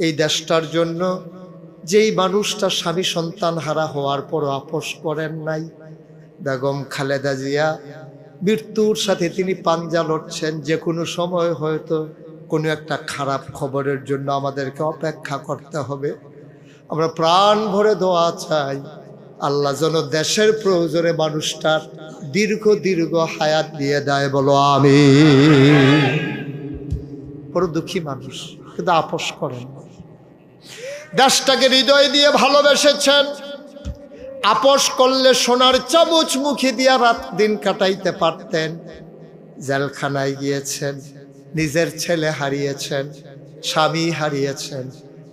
এই দেশটার জন্য যেই মানুষটা স্বামী সন্তান হারা হওয়ার পর আপোষ করেন নাই, বেগম খালেদা জিয়া, মৃত্যুর সাথে তিনি পাঞ্জা লড়ছেন। যে কোনো সময় হয়তো কোনো একটা খারাপ খবরের জন্য আমাদেরকে অপেক্ষা করতে হবে। আমরা প্রাণ ভরে দোয়া চাই, আল্লাহ যেন দেশের প্রয়োজনে মানুষটার দীর্ঘ দীর্ঘ হায়াত দিয়ে দেয়, বলো আমিন। বড় দুঃখী মানুষ, কিন্তু আপোষ করেন। দেশটাকে হৃদয় দিয়ে ভালোবেসেছেন। আপোষ করলে সোনার চামচ মুখে দিয়া রাত দিন কাটাইতে পারতেন। জেলখানায় গিয়েছেন, নিজের ছেলে হারিয়েছেন, স্বামী হারিয়েছেন,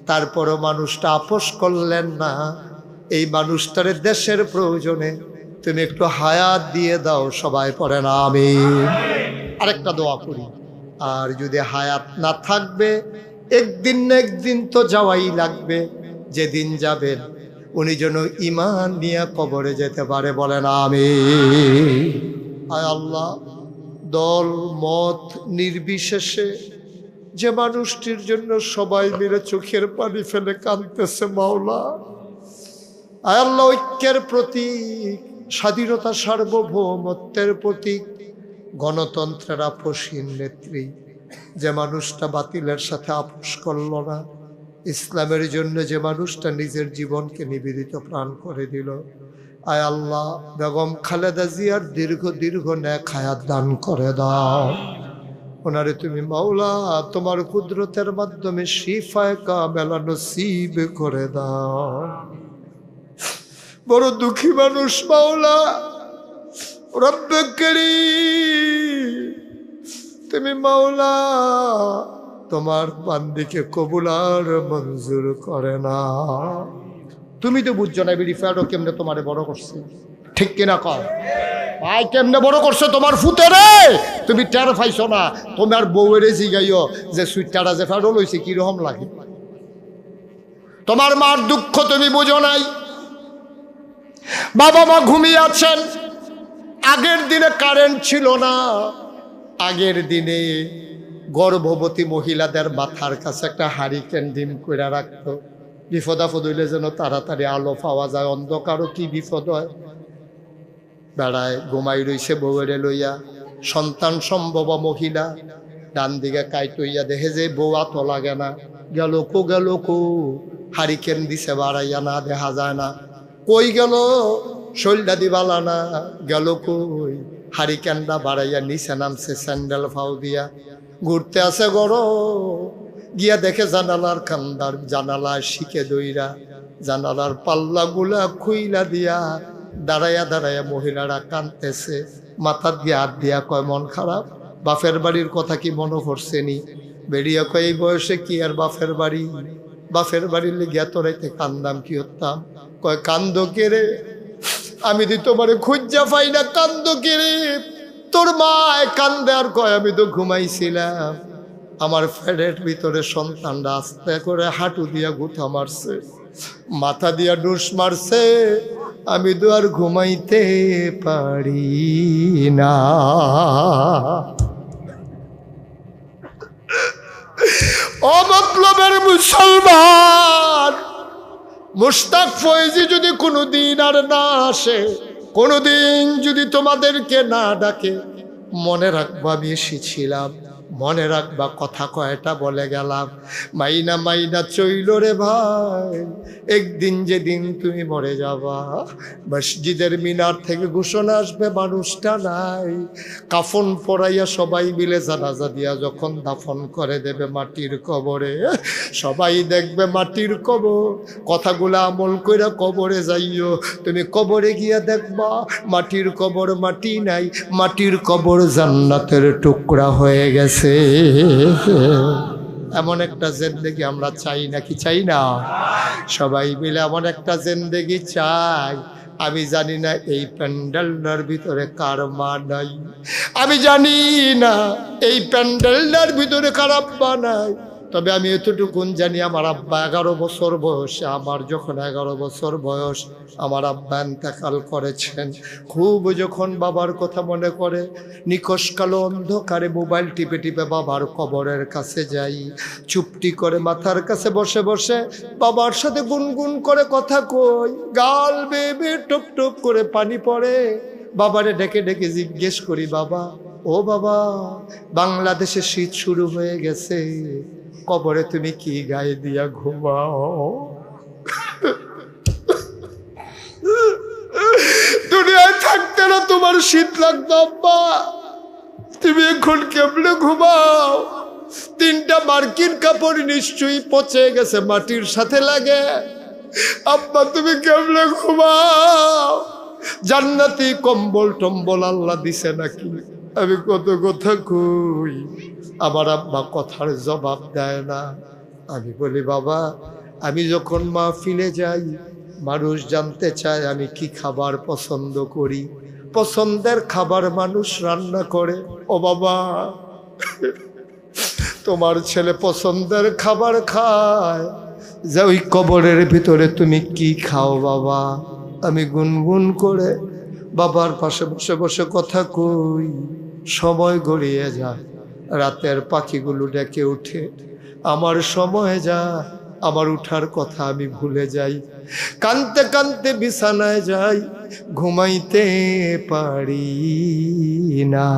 তারপরও মানুষটা আপোষ করলেন না। এই মানুষটারে দেশের প্রয়োজনে তুমি একটু হায়াত দিয়ে দাও, সবাই পড়েন আমিন। আরেকটা দোয়া করি, আর যদি হায়াত না থাকবে, একদিন না একদিন তো যাওয়াই লাগবে। যেদিন যাবেন উনি যেন ঈমান নিয়ে কবরে যেতে পারে, বলেন আমিন। আয় আল্লাহ, দল মত নির্বিশেষে যে মানুষটির জন্য সবাই মিলে চোখের পানি ফেলে কাঁদতেছে মাওলা, আয় আল্লাহ, ঐক্যের প্রতীক, স্বাধীনতা সার্বভৌমত্বের প্রতীক, গণতন্ত্রের আপোষহীন নেত্রী, যে মানুষটা বাতিলের সাথে আপোষ করল না, ইসলামের জন্য যে মানুষটা নিজের জীবনকে নিবেদিত প্রাণ করে দিল, আয় আল্লাহ, বেগম খালেদা জিয়ার দীর্ঘ দীর্ঘ নেক হায়াত দান করে দাও। ওনারে তুমি মাওলা তোমার কুদরতের মাধ্যমে শিফায়ে কামেলা নসিব করে দাও। বড় দুঃখী মানুষ মাওলা, রব্বে কারীম, তুমি মাওলা তোমার বান্দিকে কবুল আর মঞ্জুর করে না। তুমি তো বুঝছো না বিড়ি ফেরো কেমনে তোমারে বড় করছে, ঠিক কিনা কর ভাই? কেমনে বড় করছে তোমার ফুতে রে, তুমি টের পাইছো না? তোমার বউয়েরে জিগাইও যে সুইটারা যে ফেরো লইছে কিরকম লাগে। তোমার মার দুঃখ তুমি বুঝো নাই। বাবা মা ঘুমিয়ে আছেন। আগের দিনে কারেন্ট ছিল না, আগের দিনে গর্ভবতী মহিলাদের মাথার কাছে একটা হারিকেন ডিম করে রাখতো, বিপদ আপদ হইলে যেন তাড়াতাড়ি আলো পাওয়া যায়, অন্ধকারও কি বিপদ হয়। বেড়ায় ঘুমাই রইছে বউয়েরে লইয়া, সন্তান সম্ভব মহিলা ডান দিকে কাইটইয়া দেখে যে বউ আতো লাগে না, গেল কো হারিকেন দিছে বাড়াইয়া, না দেখা যায় না, কই গেল শৈলটা দিবালা না, গেল কই, হারিকেনটা বাড়াইয়া নিচে নামছে স্যান্ডেল ফাউ দিয়া, ঘুরতে আসে গড় গিয়া দেখে জানালার কান্দার, জানালায় শিখে দইরা জানালার পাল্লা গুলা খুইলা দিয়া দাঁড়াইয়া দাঁড়াইয়া মহিলারা কাঁদতেছে, মাথা দিয়ে হাত দিয়া কয় মন খারাপ, বাপের বাড়ির কথা কি মনে পড়ছে নি? বেরিয়া কয় এই বয়সে কি আর বাপের বাড়ি, বাপের বাড়ির লেগিয়া তোরাইতে কান্দাম কি হতাম। কয় কান্দ কে রে, আমি তো তোমারে খুঁজা পাই না, কান্দ কে রে? তোর মা কান্দে আর কয় আমি তো ঘুমাইছিলাম, আমার ফ্যাটের ভিতরে সন্তানরা আস্তে করে হাঁটু দিয়া গুথা মারছে, মাথা দিয়া ডুস মারছে, আমি তো আর ঘুমাইতে পারি না। অমতলবের মুসলমান, মুশতাক ফয়েজি যদি কোনোদিন আর না আসে, কোনোদিন যদি তোমাদেরকে না ডাকে, মনে রাখবা আমি এসেছিলাম, মনে রাখবা কথা কয়টা বলে গেলাম। মাইনা মাইনা চইল রে ভাই, একদিন যেদিন তুমি মরে যাবা, মসজিদের মিনার থেকে ঘোষণা আসবে মানুষটা নাই, কাফন পরাইয়া সবাই মিলে জানাজা দিয়া যখন দাফন করে দেবে মাটির কবরে, সবাই দেখবে মাটির কবর। কথাগুলা আমল কইরা কবরে যাইও, তুমি কবরে গিয়া দেখবা মাটির কবর মাটি নাই, মাটির কবর জান্নাতের টুকরা হয়ে গেছে। এমন একটা জিন্দেগি আমরা চাই নাকি চাই না? সবাই মিলে এমন একটা জিন্দেগি চাই। আমি জানি না এই প্যান্ডেলটার ভিতরে কার মা নাই, আমি জানি না এই প্যান্ডেলটার ভিতরে কার আব্বা নাই, তবে আমি এতটুকুন জানি, আমার আব্বা 11 বছর বয়সে, আমার যখন 11 বছর বয়স আমার আব্বা ইন্তেকাল করেছেন। খুব যখন বাবার কথা মনে করে নিকশ কালো অন্ধকারে মোবাইল টিপে টিপে বাবার কবরের কাছে যাই, চুপটি করে মাথার কাছে বসে বসে বাবার সাথে গুনগুন করে কথা কই, গাল বেয়ে বেয়ে টপ টপ করে পানি পড়ে। বাবারে ডেকে ডেকে জিজ্ঞেস করি, বাবা ও বাবা, বাংলাদেশে শীত শুরু হয়ে গেছে, কবরে তুমি কি গায়ে দিয়া ঘুমাও? দুনিয়ায় থাকতে না তোমার শীত লাগতো আব্বা, তুমি এখন কেমনে ঘুমাও? 3টা মার্কিন কাপড় নিশ্চয়ই পচে গেছে, মাটির সাথে লাগে। আব্বা তুমি কেমনে ঘুমাও? জান্নাতি কম্বল টম্বল আল্লাহ দিছে নাকি? আমি কত কথা কই, আমার আব্বা কথার জবাব দেয় না। আমি বলি, বাবা আমি যখন মাহফিলে যাই মানুষ জানতে চায় আমি কি খাবার পছন্দ করি, পছন্দের খাবার মানুষ রান্না করে। ও বাবা, তোমার ছেলে পছন্দের খাবার খায়, যে ওই কবরের ভিতরে তুমি কি খাও বাবা? আমি গুনগুন করে বাবার পাশে বসে বসে কথা কই। সময় গড়িয়ে যায়, রাতের পাখিগুলো ডেকে উঠে, আমার সময় যায়, আমার উঠার কথা আমি ভুলে যাই, কানতে কানতে বিছানায় যাই, ঘুমাইতে পারি না।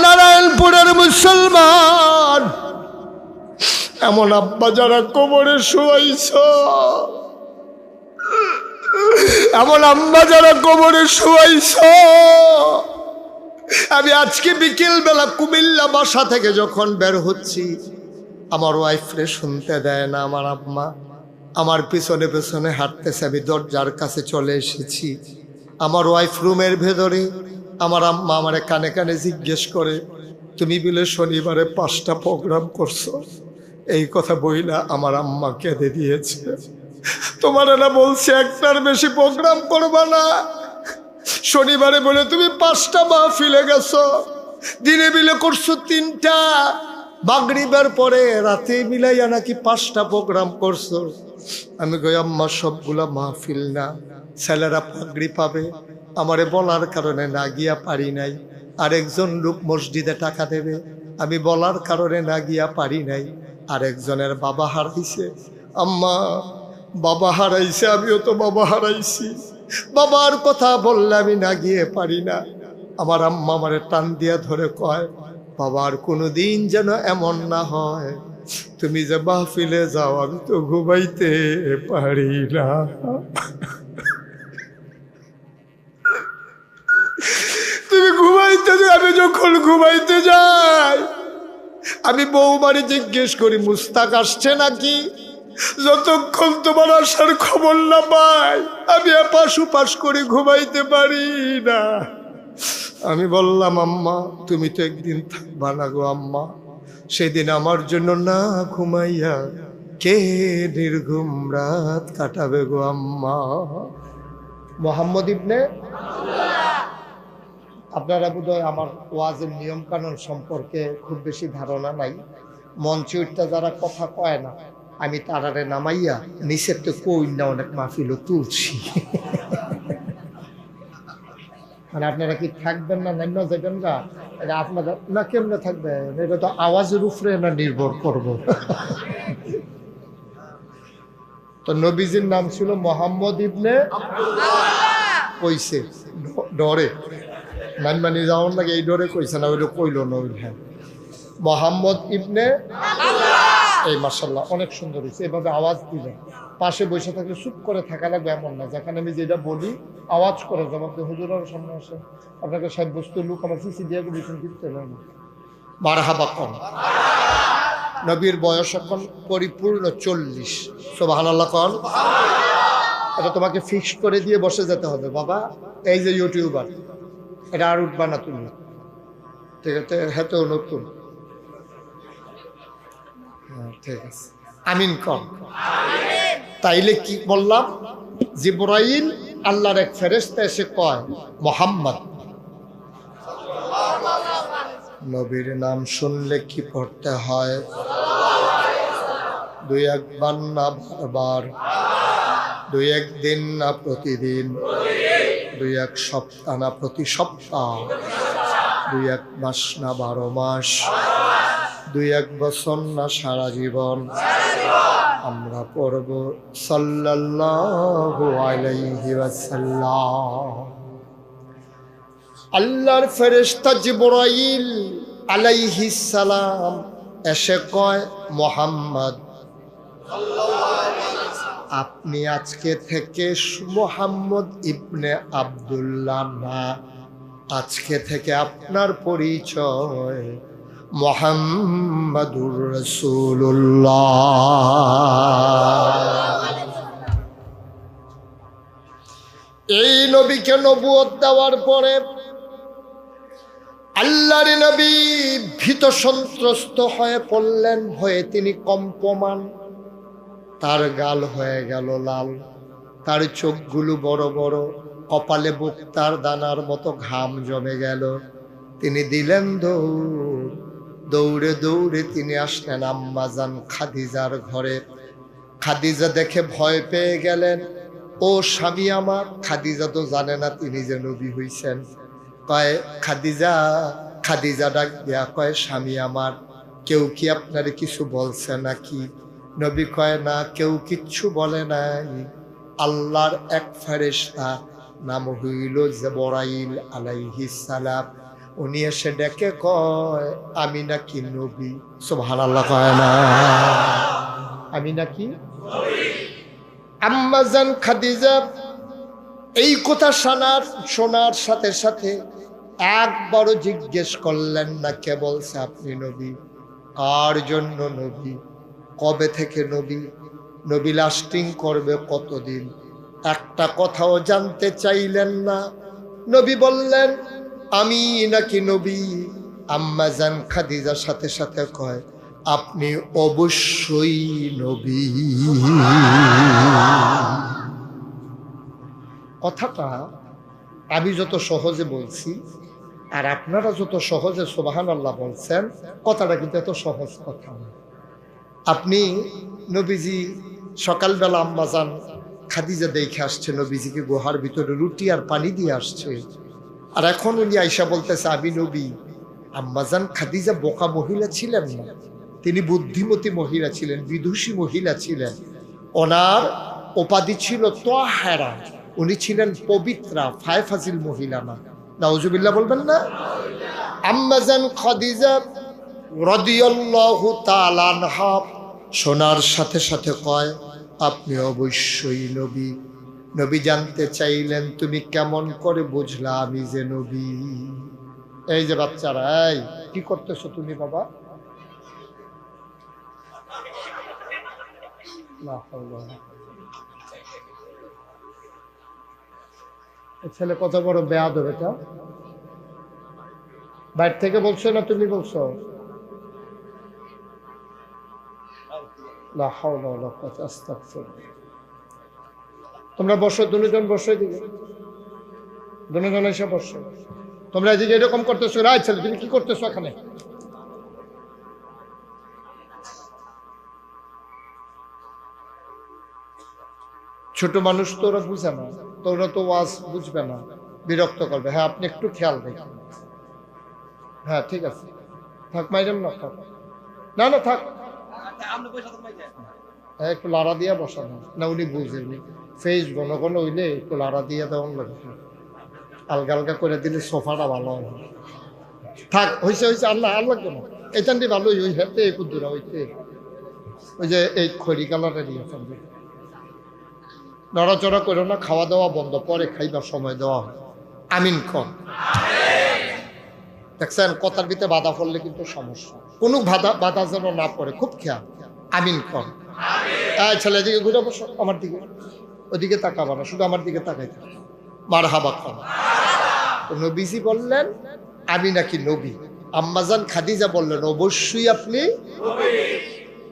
নারায়ণপুরের মুসলমান, এমন আব্বা যারা কবরে শুয়াইছ, এমন আম্মা যারা কবরে শুয়াইছ। আমি আজকে বিকেল বেলা কুমিল্লা বাসা থেকে যখন বের হচ্ছি, আমার ওয়াইফরে শুনতে দেয় না আমার আম্মা, আমার পিছনে পিছনে হাঁটতেছে। আমি দরজার কাছে চলে এসেছি, আমার ওয়াইফ রুমের ভেতরে, আমার আম্মা আমারে কানে কানে জিজ্ঞেস করে, তুমি বলে শনিবারে 5টা প্রোগ্রাম করছো? এই কথা বইলা আমার আম্মা কেঁদে দিয়েছে। তোমার না বলছে একটার বেশি প্রোগ্রাম করবা না, শনিবারে বলে তুমি 5টা মাহফিলে গেছো, দিনে মিলে করছো 3টা, মাগরিবের পরে রাতে মিলাইয়া নাকি 5টা প্রোগ্রাম করছো। আমি কই আম্মা সবগুলা মাহফিল না, ছেলেরা পাগড়ি পাবে, আমারে বলার কারণে না গিয়া পারি নাই। আরেকজন লোক মসজিদে টাকা দেবে, আমি বলার কারণে না গিয়া পারি নাই। আরেকজনের বাবা হারাইছে, আম্মা বাবা হারাইছে, আমিও তো বাবা হারাইছি, বাবার কথা বললে আমি না গিয়ে পারি না। আমার আম্মা আমারে টান দিয়া ধরে কয়, বাবার কোনোদিন যেন এমন না হয়, তুমি যে মাহফিলে যাও আমি তো ঘুমাইতে পারি না। তুমি ঘুমাইতে যাও, আমি যখন ঘুমাইতে যাই আমি বউমারে জিজ্ঞেস করি মুস্তাক আসছে নাকি, যতক্ষণ তোমার আসার খবর না পাই আমি এপাশ উপাস করে ঘুমাইতে পারি না। আমি বললাম, আম্মা তুমি তো একদিন থাকবা না গো আম্মা, সেদিন আমার জন্য না ঘুমাইয়া কে নির্ঘুম রাত কাটাবে গো আম্মা। মোহাম্মদ ইবনে আপনারা বোধহয় আমার ওয়াজের নিয়ম কানুন সম্পর্কে খুব বেশি ধারণা নাই। মঞ্চে উঠতে যারা কথা কয় না, আমি তারারে নামাইয়া নিচের তো কই না অনেক মাহফিলও তুলছি। মানে আপনারা কি থাকবেন না, নাইন যাবেন না, এটা আপনাদের না কেমনে থাকবেন, এটা তো আওয়াজের উপরে না নির্ভর করব। তো নবীজির নাম ছিল মোহাম্মদ ইবনে কইছে ডরে মানি যাওয়ার লাগে, এই ডরে কইছে না, ওইটা কইল না, ওই হ্যাঁ মোহাম্মদ ইবনে, এই মাশাআল্লাহ অনেক সুন্দর হয়েছে। এভাবে আওয়াজ দিবেন, পাশে বসে থাকলে চুপ করে থাকা লাগবে এমন না, যেখানে আমি যেটা বলি আওয়াজ করে জবাব দিয়ে হুজুরের সামনে আসে, আপনাকে সাব্যস্ত লোক আমার সিসি দিয়ে দিয়েছেন কিনতে না। মারহাবা কর। নবীর বয়স এখন পরিপূর্ণ 40। সুবহানাল্লাহ কর। এটা তোমাকে ফিক্স করে দিয়ে বসে যেতে হবে, বাবা এই যে ইউটিউবার এটা আর উঠবা না তুমি, ঠিক আছে? হেতেও নতুন, ঠিক আছে, আমিন কর। তাইলে কি বললাম, জিবরাইল আল্লাহর এক ফেরেশতা এসে কয়, মোহাম্মদ নবীর নাম শুনলে কি পড়তে হয়? দুই একবার না বারবার, দুই একদিন না প্রতিদিন, দুই এক সপ্তাহ না প্রতি সপ্তাহ, দুই এক মাস না 12 মাস, দুই এক বছর না সারা জীবন আমরা পড়ব সাল্লাল্লাহু আলাইহি ওয়াসাল্লাম। আল্লাহর ফেরেশতা জিবরাইল আলাইহিস সালাম এসে কয়, মুহাম্মদ আপনি আজকে থেকে মুহাম্মদ ইবনে আব্দুল্লাহ না, আজকে থেকে আপনার পরিচয় মুহাম্মাদুর রাসূলুল্লাহ। এই নবীকে নবুয়ত দেওয়ার পরে আল্লাহর নবী ভীত সন্ত্রস্ত হয়ে পড়লেন, ভয়ে তিনি কম্পমান, তার গাল হয়ে গেল লাল, তার চোখগুলো বড় বড়, কপালে বুকতার দানার মতো ঘাম জমে গেল। তিনি দিলেন দৌড়, দৌড়ে দৌড়ে তিনি আসলেন আম্মাজান খাদিজার ঘরে। খাদিজা দেখে ভয় পেয়ে গেলেন, ও স্বামী আমার। খাদিজা তো জানে না তিনি যে নবী হইছেন। কয় খাদিজা, খাদিজা ডাক দিয়া কয়, স্বামী আমার, কেউ কি আপনারে কিছু বলছে নাকি? নবী কয়, না, কেউ কিচ্ছু বলে নাই। আল্লাহর এক ফেরেশতা নাম হইল জিবরাইল আলাইহিস সালাম, উনি এসে ডেকে কয়, আমি নাকি নবী। সুবহানাল্লাহ কয় না? আমি নাকি নবী। আম্মাজান খাদিজা এই কথা শোনার সাথে সাথে একবারও জিজ্ঞেস করলেন না, কে বলছে আপনি নবী, কার জন্য নবী, কবে থেকে নবী, নবী লাস্টিং করবে কতদিন, একটা কথাও জানতে চাইলেন না। নবী বললেন, আমি নাকি নবী। আম্মাজান খাদিজার সাথে সাথে কয়, আপনি অবশ্যই নবী। কথাটা আমি যত সহজে বলছি আর আপনারা যত সহজে সুবহানাল্লাহ বলছেন, কথাটা কিন্তু এত সহজ কথা না। আপনি নবীজি সকালবেলা আম্মাজান খাদিজা দেখে আসছে নবীজিকে গুহার ভিতরে রুটি আর পানি দিয়ে আসছে, আর এখন উনি আয়েশা বলতেছে আমি নবী। আম্মাজান খাদিজা বোকা মহিলা ছিলেন না, তিনি বুদ্ধিমতী মহিলা ছিলেন, বিদুষী মহিলা ছিলেন। ওনার উপাধি ছিল তাহেরা, উনি ছিলেন পবিত্রা, ফাজিল মহিলা না। নাউজুবিল্লাহ বলবেন না? আম্মাজান খাদিজা রাদিয়াল্লাহু তাআলা আনহা শোনার সাথে সাথে কয়, আপনি অবশ্যই নবী। নবী জানতে চাইলেন, তুমি কেমন করে বুঝলা আমি যে নবী? এই যে বাচ্চারা, এই কি করতেছো তুমি বাবা? ছেলে কত বড় বেয়াদব, এটা বাইরে থেকে বলছো না তুমি বলছো? তোমরা বসো, দুজন বসো, এদিকে দুজন এসে বসো। তোমরা এদিকে এরকম করতেছো, রায় ছেলে তুমি কি করতেছো এখানে? ছোট মানুষ তো ওরা বুঝে না, তো ওরা তো ওয়াজ বুঝবে না, বিরক্ত করবে। হ্যাঁ, আপনি একটু খেয়াল রাখেন। হ্যাঁ ঠিক আছে, থাক, মাইরেন না, থাক, না না থাক, একটু লাড়া দিয়া বসানো না, উনি বুঝেনি। ফেস ঘন ঘন হইলে একটু লাড়া দিয়া দেওয়ান লাগে, আলগা আলগা করে দিলে সোফাটা ভালো হবে। থাক, হয়েছে হয়েছে, আর না আর লাগবে না, এখানটি ভালোই ওই হাতে কুদ্দুরা হইতে, ওই যে এই খড়ি কালারের ইয়ে থাকবে। নড়াচড়া করো না, খাওয়া দাওয়া বন্ধ, পরে খাইবার সময় দেওয়া হয়। আমিন কর। দেখছেন, কথার ভিতরে বাধা পড়লে কিন্তু সমস্যা, কোনো বাধা যেন না পড়ে, খুব খেয়াল। আমিন কর। ছেলে এদিকে ঘুরে বসো, আমার দিকে, ওদিকে তাকাবা না, শুধু আমার দিকে তাকাই থাকো। মারহাবা কর। নবীজি বললেন, আমি নাকি নবী। আম্মাজান খাদিজা বললেন, অবশ্যই আপনি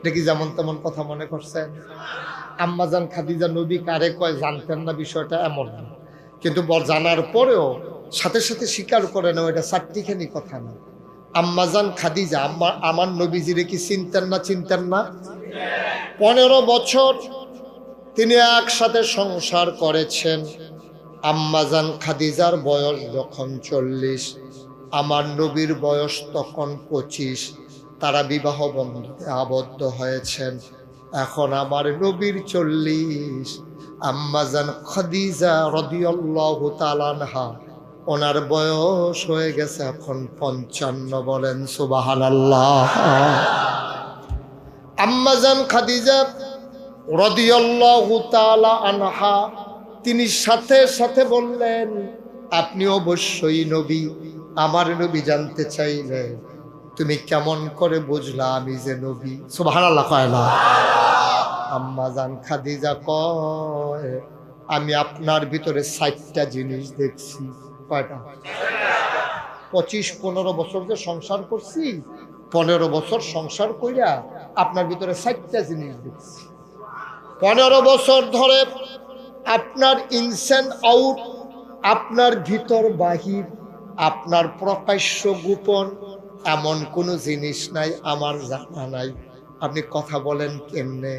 দেখি যেমন তেমন কথা মনে করছেন। আম্মাজান খাদিজা নবী কারে কয় জানতেন না, বিষয়টা এমন না, কিন্তু জানার পরেও সাথে সাথে স্বীকার করে না, এটা চারটিখানি কথা না। আম্মাজান খাদিজা আমার নবীজিরে কি চিনতেন না? চিনতেন না? 15 বছর তিনি একসাথে সংসার করেছেন। আম্মাজান খাদিজার বয়স যখন 40, আমার নবীর বয়স তখন 25। তারা বিবাহ বন্ধনে আবদ্ধ হয়েছেন। এখন আমার নবীর 40, আম্মাজান খাদিজা রাদিয়াল্লাহু তাআলা আনহা ওনার বয়স হয়ে গেছে এখন 55। বলেন সুবহানাল্লাহ। আম্মাজান খাদিজা রাদিয়াল্লাহু তাআলা আনহা তিনি সাথে সাথে বললেন, আপনি অবশ্যই নবী। আমার নবী জানতে চাইলেন, তুমি কেমন করে বুঝলা আমি যে নবী? সুবহানাল্লাহ কয় না? আম্মাজান খাদিজা কয়, আমি আপনার ভিতরে 60টা জিনিস দেখছি। কয়টা? 25-15 বছর যে সংসার করছি, 15 বছর সংসার কইরা আপনার ভিতরে 60টা জিনিস দেখছি। 15 বছর ধরে আপনার ইনসেন আউট, আপনার ভিতর বাহির, আপনার প্রকাশ্য গোপন এমন কোনো জিনিস নাই আমার জানা নাই। আপনি কথা বলেন কেমনে,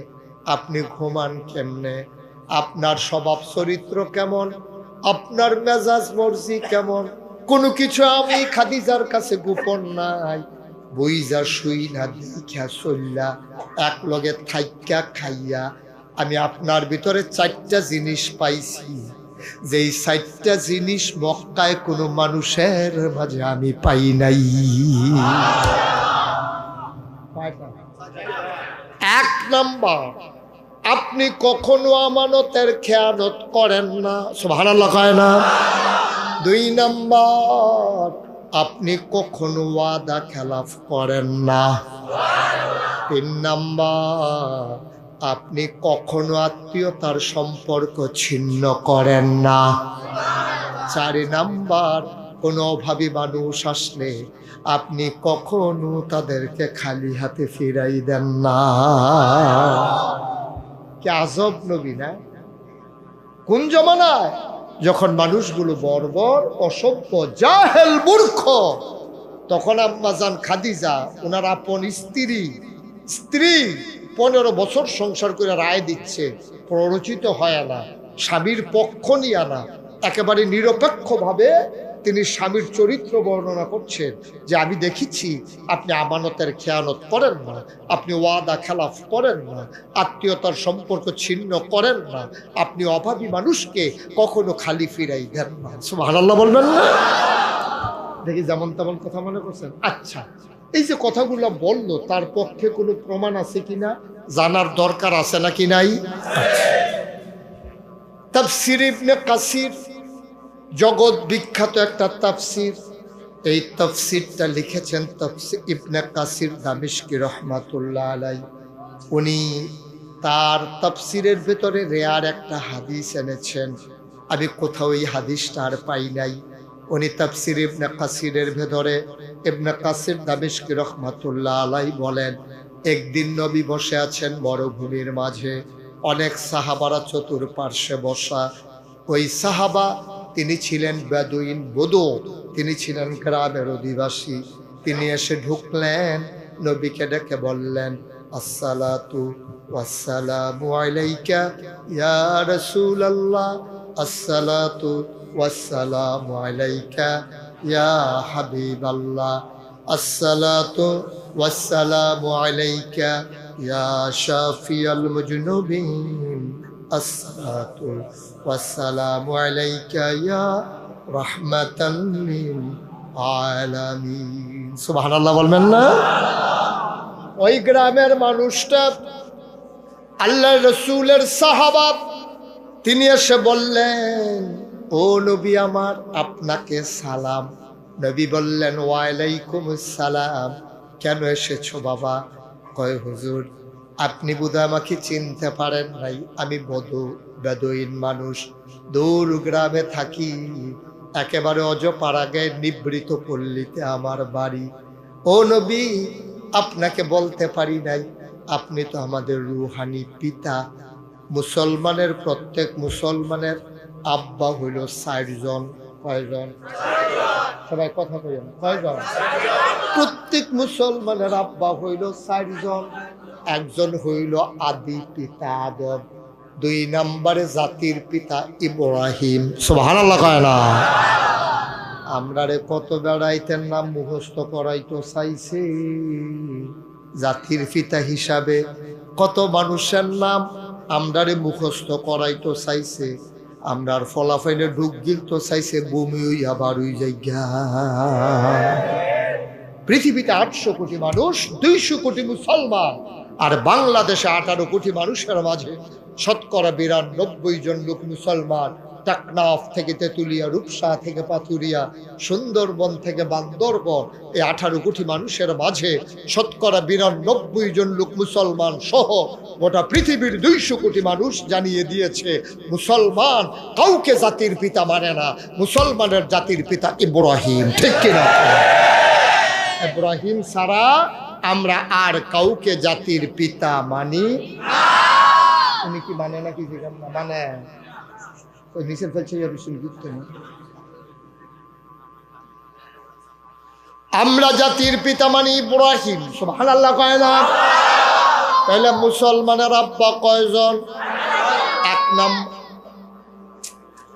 আপনি ঘুমান কেমনে, আপনার স্বভাব চরিত্র কেমন, আপনার মেজাজ মর্জি কেমন, কোনো কিছু আমি খাদিজার কাছে গোপন নাই। বইজা শুই না দেখা চল্লা এক লগে থাইকা খাইয়া আমি আপনার ভিতরে 4টা জিনিস পাইছি, যেই 4টা জিনিস মক্কায় কোনো মানুষের মাঝে আমি পাই নাই। 1 নাম্বার, আপনি কখনো আমানতের খেয়ানত করেন না। সুবহানাল্লাহ কয় না? 2 নাম্বার, আপনি কখনো ওয়াদা খেলাফ করেন না। 3 নাম্বার, আপনি কখনো আত্মীয়তার সম্পর্ক ছিন্ন করেন না। 4 নাম্বার, কোনো অভাবী মানুষ আসলে আপনি কখনো তাদেরকে খালি হাতে ফিরাই দেন না। কি আজব নবী না? কোন জমানায় যখন মানুষগুলো বর্বর, অসভ্য, জাহেল, মূর্খ, তখন আম্মাজান খাদিজা ওনার আপন স্ত্রী 15 বছর সংসার করে রায় দিচ্ছে, প্ররোচিত হয় না, স্বামীর পক্ষ নিয়ে না, একেবারে নিরপেক্ষভাবে তিনি স্বামীর চরিত্র বর্ণনা করছেন যে আমি দেখেছি আপনি আমানতের খেয়ানত করেন না, আপনি ওয়াদা খেলাফ করেন না, আত্মীয়তার সম্পর্ক ছিন্ন করেন না, আপনি অভাবী মানুষকে কখনো খালি ফিরাই দেন না। সুবহানাল্লাহ বলবেন না? দেখি যেমন তেমন কথা মনে করছেন। আচ্ছা, এই যে কথাগুলো বললো তার পক্ষে কোনো প্রমাণ আছে কিনা জানার দরকার আছে নাকি নাই? তাফসীর ইবনে কাসির জগৎ বিখ্যাত একটা তাফসীর, এই তাফসীরটা লিখেছেন তাফসীর ইবনে কাসির দামেশকি রহমাতুল্লাহ আলাইহি। উনি তার তাফসীরের ভেতরে রেয়ার একটা হাদিস এনেছেন, আমি কোথাও এই হাদিসটা আর পাই নাই। উনি তাফসীর ইবনে কাসিরের ভেতরে ইবনে কাসির দামেশকি রহমাতুল্লাহ আলাইহি বলেন, একদিন নবী বসে আছেন মরুভূমির মাঝে, অনেক সাহাবারা চতুর্পার্শ্বে বসা। ওই সাহাবা তিনি ছিলেন বেদুইন, বদু, তিনি ছিলেন গ্রামের অধিবাসী। তিনি এসে ঢুকলেন, নবীকে ডেকে বললেন, আসসালাতু ওয়াসসালামু আলাইকা ইয়া রাসূলুল্লাহ, আসসালাতু ওয়াসসালামু আলাইকা ইয়া হাবিবাল্লাহ, আসসালাতু ওয়াসসালামু আলাইকা ইয়া শাফিয়াল মুজনুবিন, আসসালাতু ওয়াসসালামু আলাইকা ইয়া রাহমাতাল লিল আলামিন। সুবহানাল্লাহ বলবেন না? ওই গ্রামের মানুষটা আল্লাহর রাসূলের সাহাবা, তিনি এসে বললেন, ও নবী আমার, আপনাকে সালাম। নবী বললেন, ওয়ালাইকুমুস সালাম। কেন এসেছো বাবা? কয়, হুজুর আপনি বোধহয় আমাকে চিনতে পারেন নাই, আমি বেদুইন মানুষ, দূর গ্রামে থাকি, একেবারে অজপাড়াগে নিবৃত পল্লীতে আমার বাড়ি। ও নবী, আপনাকে বলতে পারি নাই, আপনি তো আমাদের রুহানি পিতা। মুসলমানের, প্রত্যেক মুসলমানের আব্বা হইল 4 জন। কয়জন? সবাই কথা কইেন কয়জন? প্রত্যেক মুসলমানের আব্বা হইল 4 জন। একজন হইল আদি পিতা আদম, 2 নম্বরে জাতির পিতা ইব্রাহিম। সুবহানাল্লাহ কয় না? আমরারে কত বেড়াইতেন নাম মুখস্থ করাইতো চাইছে, জাতির পিতা হিসাবে কত মানুষের নাম আমরারে মুখস্থ করাইতো চাইছে, আমরার ফলাফাইলে ঢুক গিলতো চাইছে, বমি হইয়া বারুই জায়গা। পৃথিবীতে 800 কোটি মানুষ, 200 কোটি মুসলমান, আর বাংলাদেশে 18 কোটি মানুষের মাঝে শতকরা 92 জন লোক মুসলমান। টাকনাফ থেকে তেতুলিয়া, রূপসা থেকে পাথুরিয়া, সুন্দরবন থেকে বান্দরবন, এই 18 কোটি মানুষের মাঝে শতকরা 92 জন লোক মুসলমান সহ গোটা পৃথিবীর 200 কোটি মানুষ জানিয়ে দিয়েছে মুসলমান কাউকে জাতির পিতা মানে না, মুসলমানের জাতির পিতা ইব্রাহিম। ঠিক কিনা? ইব্রাহিম ছাড়া আমরা আর কাউকে জাতির পিতা মানি না। উনি কি মানে নাকি? মানে ওই নিচের ফেলছে আমরা জাতির পিতা মানি ইব্রাহিম। সুবহানাল্লাহ কয় না? তাহলে মুসলমানের আব্বা কয়জন? 1 নম্বর।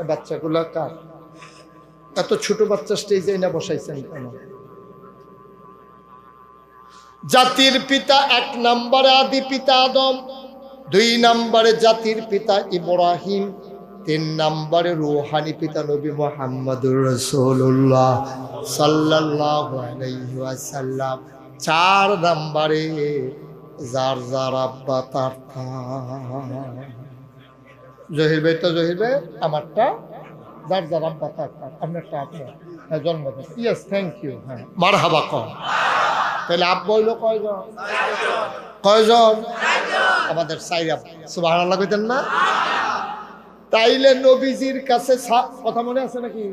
বাচ্চাগুলো কার? এত ছোট বাচ্চা স্টেজে না বসাইছেন কেন? জাতির পিতা 1 নম্বরে আদি পিতা আদম, 2 নম্বরে জাতির পিতা ইব্রাহিম, 3 নম্বরে রূহানি পিতা নবী মুহাম্মদুর রাসূলুল্লাহ সাল্লাল্লাহু আলাইহি ওয়াসাল্লাম, 4 নম্বরে যার যার আব্বা তার। জহির ভাই তো জহির ভাই, আমারটা যার যার আব্বা তার, আপনারটা আপনার জন্মদিন। Yes, thank you. হ্যাঁ, মারহাবা কর। তাহলে আব্বা হইল কয়জন? কয়জন? আমাদের 4 আব্বা। সুবহানাল্লাহ কইতেন না? তাইলে নবীজির কাছে কথা মনে আছে নাকি?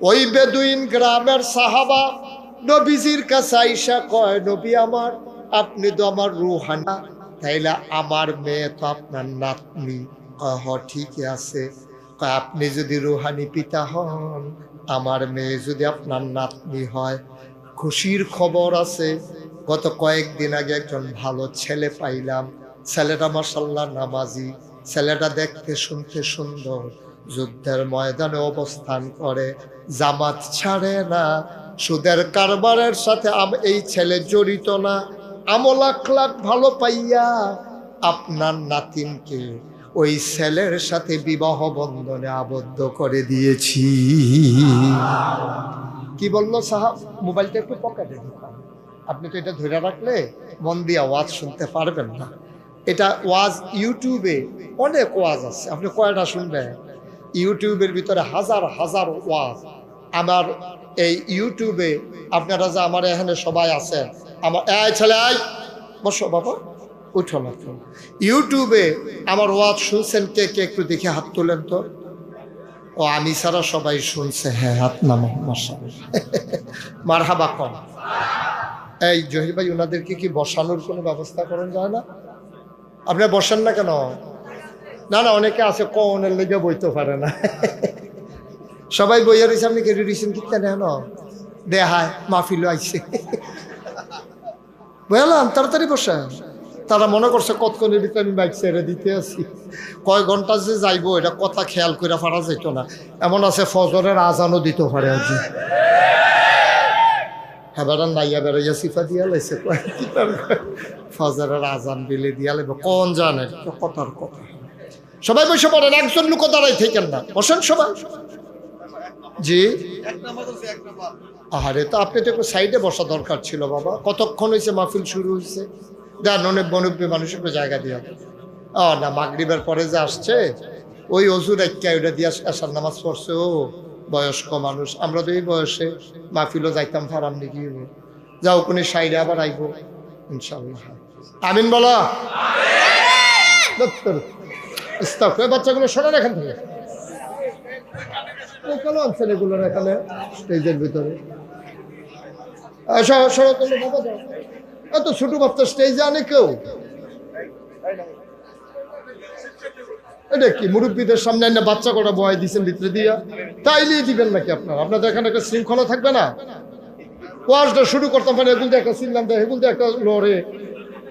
ওই বেদুইন গ্রামের সাহাবা নবীজির কাছে আইসা কয়, নবী আমার, আপনি তো আমার রূহানি, তাইলে আমার মেয়ে তো আপনার নাতনি। হ ঠিকই আছে। আপনি যদি রূহানি পিতা হন, আমার মেয়ে যদি আপনার নাতনি হয়, খুশির খবর আছে। গত কয়েকদিন আগে একজন ভালো ছেলে পাইলাম। ছেলেটা মাশাআল্লাহ নামাজি, ছেলেটা দেখতে শুনতে সুন্দর, যুদ্ধের ময়দানে অবস্থান করে, জামাত ছাড়ে না, সুদের কারবারের সাথে এই ছেলে জড়িত না। আমল আখলাক ভালো পাইয়া আপনার নাতিনকে ওই ছেলের সাথে বিবাহ বন্ধনে আবদ্ধ করে দিয়েছি। কি বললো সাহাব? মোবাইলটা একটু পকেটে ঢুকান। আপনি তো এটা ধরে রাখলে মন দিয়া ওয়াজ শুনতে পারবেন না। এটা ওয়াজ ইউটিউবে অনেক ওয়াজ আছে, আপনি কয়টা শুনবেন? ইউটিউবের ভিতরে হাজার হাজার ওয়াজ। আমার এই ইউটিউবে আপনারা যে আমার এখানে সবাই আছেন, আমার এই ছেলে বসো বাবা, উঠো না। ইউটিউবে আমার ওয়াজ শুনছেন কে কে? একটু দেখে হাত তোলেন তো। ও আমি ছাড়া সবাই শুনছে। হ্যাঁ, হাত নামো। মাশাআল্লাহ, মারহাবা কর। এই জহির ভাই, ওনাদেরকে কি বসানোর কোনো ব্যবস্থা করেন যায় না? আপনি বসেন না কেন? না না, অনেকে আছে কোনের লেগে বইতে পারে না। সবাই বইয়া রয়েছে, আপনি কেটে দিয়েছেন কি কেন? দেহায় মাহফিল আইছে, বুঝলাম। তাড়াতাড়ি বসেন। তারা মনে করছে কতক্ষণের ভিতরে আমি বাইক ছেড়ে দিতে আছি, কয় ঘন্টা যে যাইবো এটা কথা খেয়াল করে পারা যেত না। এমন আছে ফজরের আজানও দিতে পারে। আজ হ্যাঁ, নাইয়া বেড়াইয়া সিফা দিয়া লাইছে, ফজরের আজান দিলে দিয়া লাগবে। কোন জানে কথার কথা। সবাই বসে পড়েন, একজন লোক দাঁড়াই থেকেন না, বসেন সবাই। জি, আরে তো আপনি তো একটু সাইডে বসা দরকার ছিল বাবা। কতক্ষণ হয়েছে মাহফিল শুরু হয়েছে? দেন অনেক বনব্বী মানুষ একটু জায়গা দিয়ে। না, মাগরিবের পরে যে আসছে ওই অজুর একটা ওইটা দিয়ে আসার নামাজ পড়ছে। ও বয়স্ক মানুষ, আমরা তো এই বয়সে মাহফিলও যাইতাম ফারাম নাকি। যাও কোন সাইডে আবার আইব ইনশাল্লাহ। আমিন বলো। বাচ্চাগুলো শোনেন এখান থেকে, ছেলেগুলোর এখানে স্টেজের ভিতরে এত ছোট বাচ্চা স্টেজে আনে কেউ? এটা কি মুরব্বীদের সামনে এনে বাচ্চা কটা বয় দিচ্ছেন ভিতরে দিয়া? তাইলেই দিবেন নাকি আপনার? আপনাদের এখানে একটা শৃঙ্খলা থাকবে না? ওয়াজটা শুরু করতাম মানে এগুলো একটা চিনলাম দেয়, এগুলো একটা লড়ে,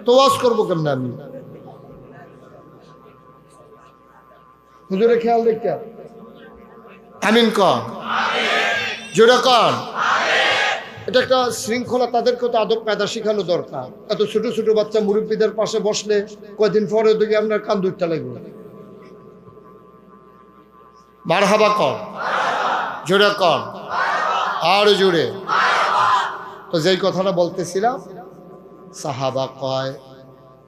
তো ওয়াজ করবো কেমন আমি? হুজুরে খেয়াল দেখতে আমিন কন, জোরে কন। এটা একটা শৃঙ্খলা, তাদেরকে তো আদব কায়দা শিখানো দরকার। এত ছোট ছোট বাচ্চা মুরব্বীদের পাশে বসলে কয়দিন পরে দেখি আপনার কান দুইটা লাগবে। মারহাবা কন, জোরে কন, আর জোরে। তো যেই কথাটা বলতেছিলাম, সাহাবা কয়,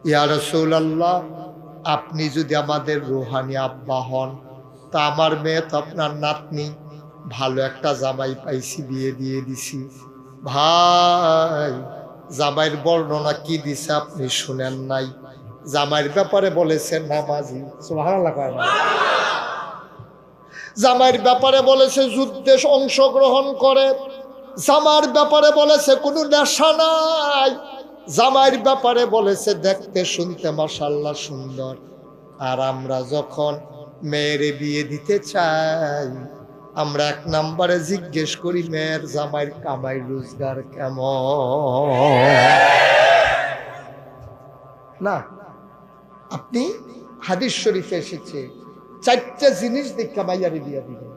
ইয়া রাসূলুল্লাহ, আপনি যদি আমাদের রুহানি আব্বা হন, তা আমার মেয়ে তো আপনার নাতনি, ভালো একটা জামাই পাইছি, বিয়ে দিয়ে দিছি। ভাই, জামাইয়ের বর্ণনা কি দিছে আপনি শুনেন নাই? জামাইয়ের ব্যাপারে বলেছে নামাজি, সুবহানাল্লাহ কয় না? জামাইয়ের ব্যাপারে বলেছে যুদ্ধে অংশগ্রহণ করে, জামার ব্যাপারে বলেছে কোনো নেশা নাই, জামাইয়ের ব্যাপারে বলেছে দেখতে শুনতে মাশাআল্লাহ সুন্দর। আর আমরা যখন মেয়ের বিয়ে দিতে চাই, আমরা এক নম্বরে জিজ্ঞেস করি মেয়ের জামাইয়ের কামাই রোজগার কেমন। না, আপনি হাদিস শরীফে এসেছে 4টা জিনিস দেখা মাইয়ারে বিয়ে দিবেন,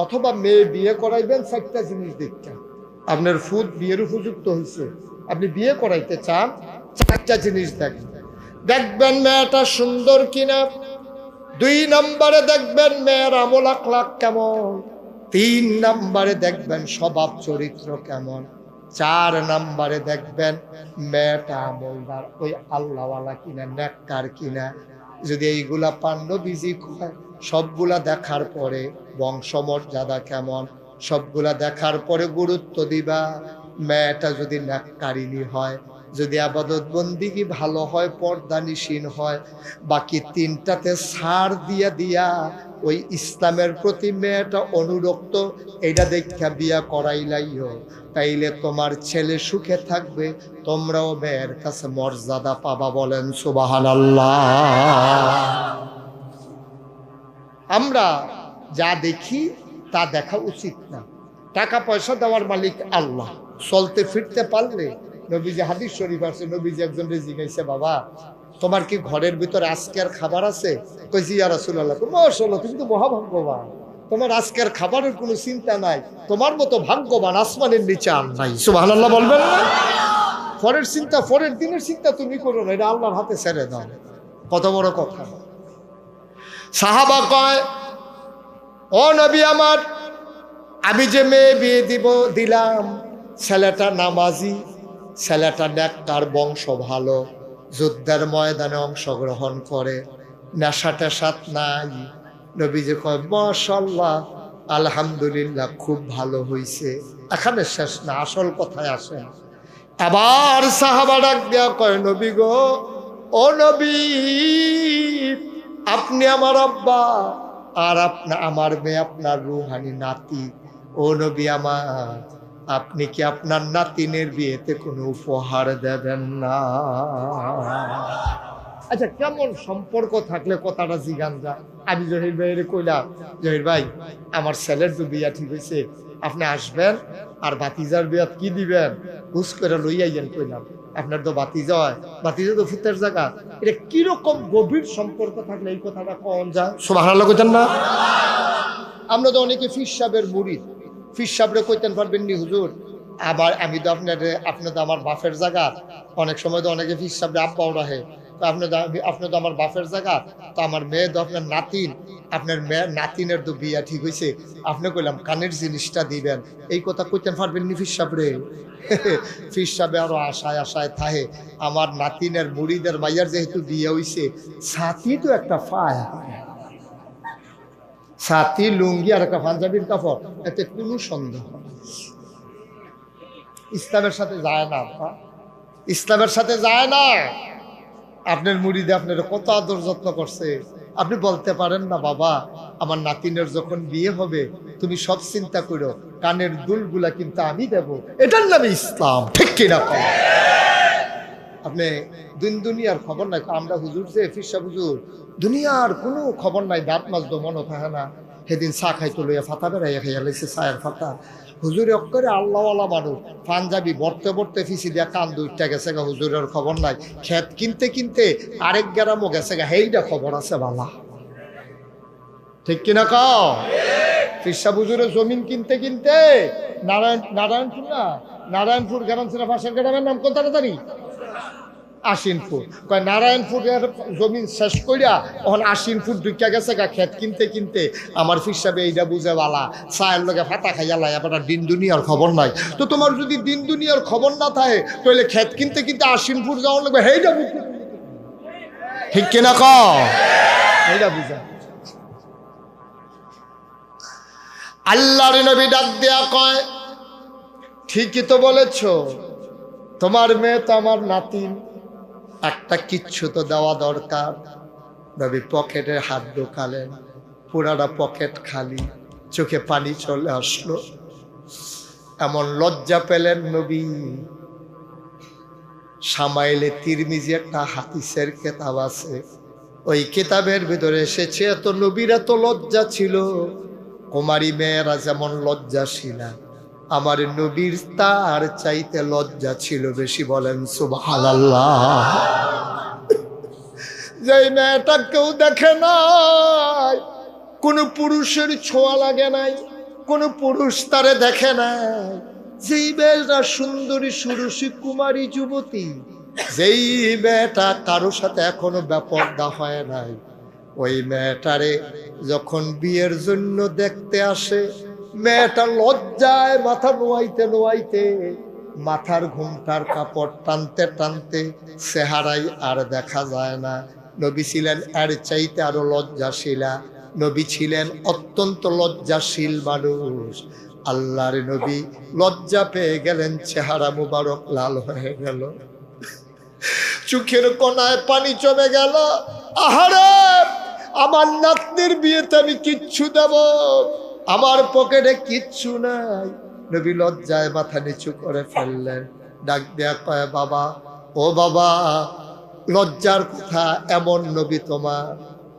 অথবা মেয়ে বিয়ে করাইবেন 4টা জিনিস দেখা। আপনার ফুদ বিয়ের উপযুক্ত হয়েছে, আপনি বিয়ে করাইতে চান, 4টা জিনিস দেখবেন। দেখবেন মেয়েটা সুন্দর কিনা, 2 নম্বরে দেখবেন মেয়ের আমল আখলাক কেমন, 3 নম্বরে দেখবেন স্বভাব চরিত্র কেমন, 4 নম্বরে দেখবেন মেয়েটা আমলদার, ওই আল্লাহওয়ালা কিনা, নেককার কিনা। যদি এইগুলা পাণ্ডবীজি হয়, সবগুলা দেখার পরে বংশমর্যাদা কেমন, সবগুলা দেখার পরে গুরুত্ব দিবা। মেয়েটা যদি নেককারিনী হয়, যদি আবাদত বন্দিগি ভালো হয়, পর্দানিসীন হয়, বাকি 3টাতে ছাড় দিয়া দিয়া ওই ইসলামের প্রতি মেয়েটা অনুরক্ত, এইটা দেখা বিয়া করাইলাইও, তাইলে তোমার ছেলে সুখে থাকবে, তোমরাও মেয়ের কাছে মর্যাদা পাবা। বলেন সুবহানাল্লাহ। আমরা যা দেখি তা দেখা উচিত না। টাকা পয়সা দেওয়ার মালিক আল্লাহ, চলতে ফিরতে পারলে, নবীজি হাদিস শরীফ আছে, নবীজি একজনকে জিজ্ঞাসা, বাবা তোমার কি ঘরের ভিতরে আজকের খাবার আছে? কইছি ইয়া রাসূলুল্লাহ, মাশাআল্লাহ, তুমি তো মহাভাগ্যবান, তোমার আজকের খাবারের কোনো চিন্তা নাই, তোমার মতো ভাগ্যবান আসমানের নিচে আর নাই। সুবহানাল্লাহ বলবেন না? পরের চিন্তা, পরের দিনের চিন্তা তুমি করো না, এটা আল্লাহর হাতে ছেড়ে দাও। কত বড় কথা। সাহাবা কয়, ও নবী আমার, আমি যে মেয়ে বিয়ে দিলাম, ছেলেটা নামাজি, ছেলেটা নেককার, বংশ ভালো, যুদ্ধের ময়দানে অংশগ্রহণ করে, নেশা টেশাত নাই। নবীজি কয়, মাশাআল্লাহ, আলহামদুলিল্লাহ, খুব ভালো হইছে। এখানে শেষ না, আসল কথায় আসেন। আবার সাহাবা ডাক দেয়া কয়, নবী গো, ও নবী, আপনি আমার আব্বা, আর আমার মেয়ে আপনার রুহানি নাতি। ও নবী আমার, আপনি কি আপনার নাতিনের বিয়েতে কোনো উপহার দেবেন না? আচ্ছা, কেমন সম্পর্ক থাকলে কথাটা জিগান যা। আমি জহির ভাইয়ের কইলাম, জহির ভাই, আমার ছেলের তো বিয়া ঠিক হয়েছে, আপনি আসবেন, আর বাতিজার বিয়াত কি দিবেন হুস করে লইয়াইয়েন। কইলাম, আপনার তো বাতিজা হয়, বাতিজা তো ফুতের জায়গা। এটা কিরকম গভীর সম্পর্ক থাকলে এই কথাটা কম যায়। সুবহানাল্লাহ কইতেন না? আমরা তো অনেকে ফির সাহেবের মুরিদ, ফির সাহেবরে কইতেন পারবেন নি হুজুর, আবার আমি তো আপনি তো আমার বাপের জায়গা। অনেক সময় তো অনেকে ফির সাহেবরে আব্বাও রাহে, তো আপনি তো আমার বাপের জায়গা, তো আমার মেয়ে তো আপনার নাতিন, আপনার মেয়ের নাতিনের তো বিয়া ঠিক হয়েছে, আপনি কইলাম কানের জিনিসটা দিবেন। এই কথা কইতেন পারবেন নি ফির সাহেবরে? ফির সাহেবে আরো আশায় আশায় থাহে, আমার নাতিনের মুরিদের মাইয়ার যেহেতু বিয়ে হইছে, ছাতি তো একটা পায়, ছাতি, লুঙ্গি আর একটা পাঞ্জাবির কাপড়, এতে কোনো সন্দেহ নেই। ইসলামের সাথে যায় না, ইসলামের সাথে যায় না। আপনার মুরিদে আপনার কত আদর যত্ন করছে, আপনি বলতে পারেন না, বাবা আমার নাতিনের যখন বিয়ে হবে তুমি সব চিন্তা করো, কানের দুলগুলা কিন্তু আমি দেব। এটার নামে ইসলাম, ঠিক কিনা? আপনি দিন দুনিয়ার খবর নাই। আমরা হুজুর যে ফিরসা হুজুর দুনিয়ার কোনো খবর নাই, দাঁত মাছ দো মনে থাকে না। সেদিন চা খাইতে লইয়া ফাতা বেড়াইয়া খাইয়া লাইছে চায়ের ফাতা। হুজুরে অক্ষরে আল্লাহওয়ালা মানুষ, পাঞ্জাবি বর্তে বর্তে ফিসি দিয়া কান দুইটা গেছে গা, হুজুরের খবর নাই। খেত কিনতে কিনতে আরেক গ্রামও গেছে গা, হেইটা খবর আছে বালা। ঠিক কিনা কও? ফিরসা হুজুরের জমিন কিনতে কিনতে নারায়ণপুর না, নারায়ণপুর গ্রাম ছিল, পাশের গ্রামের নাম কোন তাড়াতাড়ি? আশিনপুর। কয় নারায়ণপুরের জমিন শেষ করিয়া ওখান আশিনপুর ঢুকিয়া গেছে গা খেত কিনতে কিনতে। আমার ফিরসাবে এইটা বুঝে বালা, চায়ের লগে ফাতা খাইয়া লাই, আপনার দিন দুনিয়ার খবর নাই। তো তোমার যদি দিন দুনিয়ার খবর না থাকে তাহলে খেত কিনতে কিনতে আশিনপুর যাওয়ার লাগবে, হেইটা বুঝতে। ঠিক কিনা কও? এইটা বুঝা। আল্লাহর নবী ডাক দেয়া কয়, ঠিকই তো বলেছ, তোমার মেয়ে তো আমার নাতিন, একটা কিচ্ছু তো দেওয়া দরকার। নবী পকেটে হাত ঢোকালেন, পুরাটা পকেট খালি, চোখে পানি চলে আসলো। এমন লজ্জা পেলেন নবী। সামাইলে তিরমিজি একটা হাদিসের কিতাব আছে, ওই কিতাবের ভিতরে এসেছে এত নবীর এত লজ্জা ছিল, কুমারী মেয়েরা যেমন লজ্জাশীলা, আমার নবীর তার চাইতে লজ্জা ছিল বেশি। বলেন সুবহানাল্লাহ। যেই মেয়েটা কেউ দেখে নাই, কোন পুরুষের ছোঁয়া লাগে নাই, কোন পুরুষ তারে দেখে নাই, যেই মেয়েটা সুন্দরী সুরসী কুমারী যুবতী, যেই মেয়েটা কারো সাথে এখনো বেপরদা হয় নাই, ওই মেয়েটারে যখন বিয়ের জন্য দেখতে আসে, মেয়েটা লজ্জায় মাথা নোয়াইতে নোয়াইতে, মাথার ঘুমটার কাপড় টানতে টানতে চেহারাই আর দেখা যায় না। নবী ছিলেন এর চাইতে আরো লজ্জাশীলা, নবী ছিলেন অত্যন্ত লজ্জাশীল মানুষ। আল্লাহর নবী লজ্জা পেয়ে গেলেন, চেহারা মুবারক লাল হয়ে গেল, চোখের কোনায় পানি জমে গেল। আহারে, আমার নাতনির বিয়েতে আমি কিচ্ছু দেব, আমার পকেটে কিচ্ছু নাই। নবী লজ্জায় মাথা নিচু করে ফেললেন। ডাক দেয়া কয়, বাবা, ও বাবা, লজ্জার কথা এমন নবী তোমার,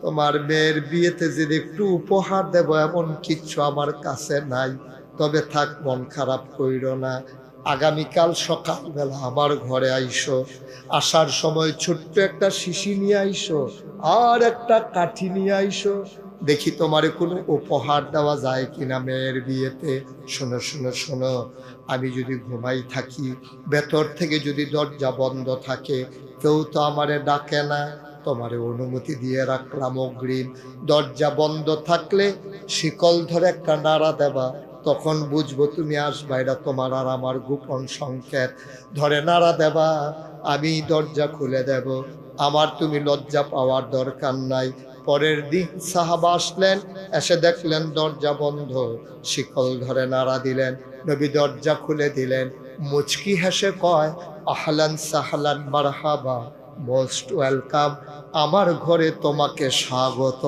তোমার মেয়ের বিয়েতে যদি একটু উপহার দেব এমন কিচ্ছু আমার কাছে নাই। তবে থাক, মন খারাপ কইরো না, আগামীকাল সকালবেলা আমার ঘরে আইসো, আসার সময় ছোট্ট একটা শিশি নিয়ে আইসো আর একটা কাঠি নিয়ে আইসো, দেখি তোমারে কোনো উপহার দেওয়া যায় কিনা মেয়ের বিয়েতে। শোনো শোনো শোনো, আমি যদি ঘুমাই থাকি, ভেতর থেকে যদি দরজা বন্ধ থাকে, কেউ তো আমারে ডাকে না, তোমারে অনুমতি দিয়ে রাখলাম অগ্রিম। দরজা বন্ধ থাকলে শিকল ধরে একটা নাড়া দেবা, তখন বুঝবো তুমি আসবা, এটা তোমার আর আমার গোপন সংকেত। ধরে নাড়া দেবা, আমি দরজা খুলে দেব, আমার তুমি লজ্জা পাওয়ার দরকার নাই। পরের দিন সাহাবা আসলেন, এসে দেখলেন দরজা বন্ধ, শিকল ধরে নাড়া দিলেন, নবী দরজা খুলে দিলেন। মুচকি হেসে কয়, আহলান সাহলান মারহাবা, মোস্ট ওয়েলকাম, আমার ঘরে তোমাকে স্বাগত।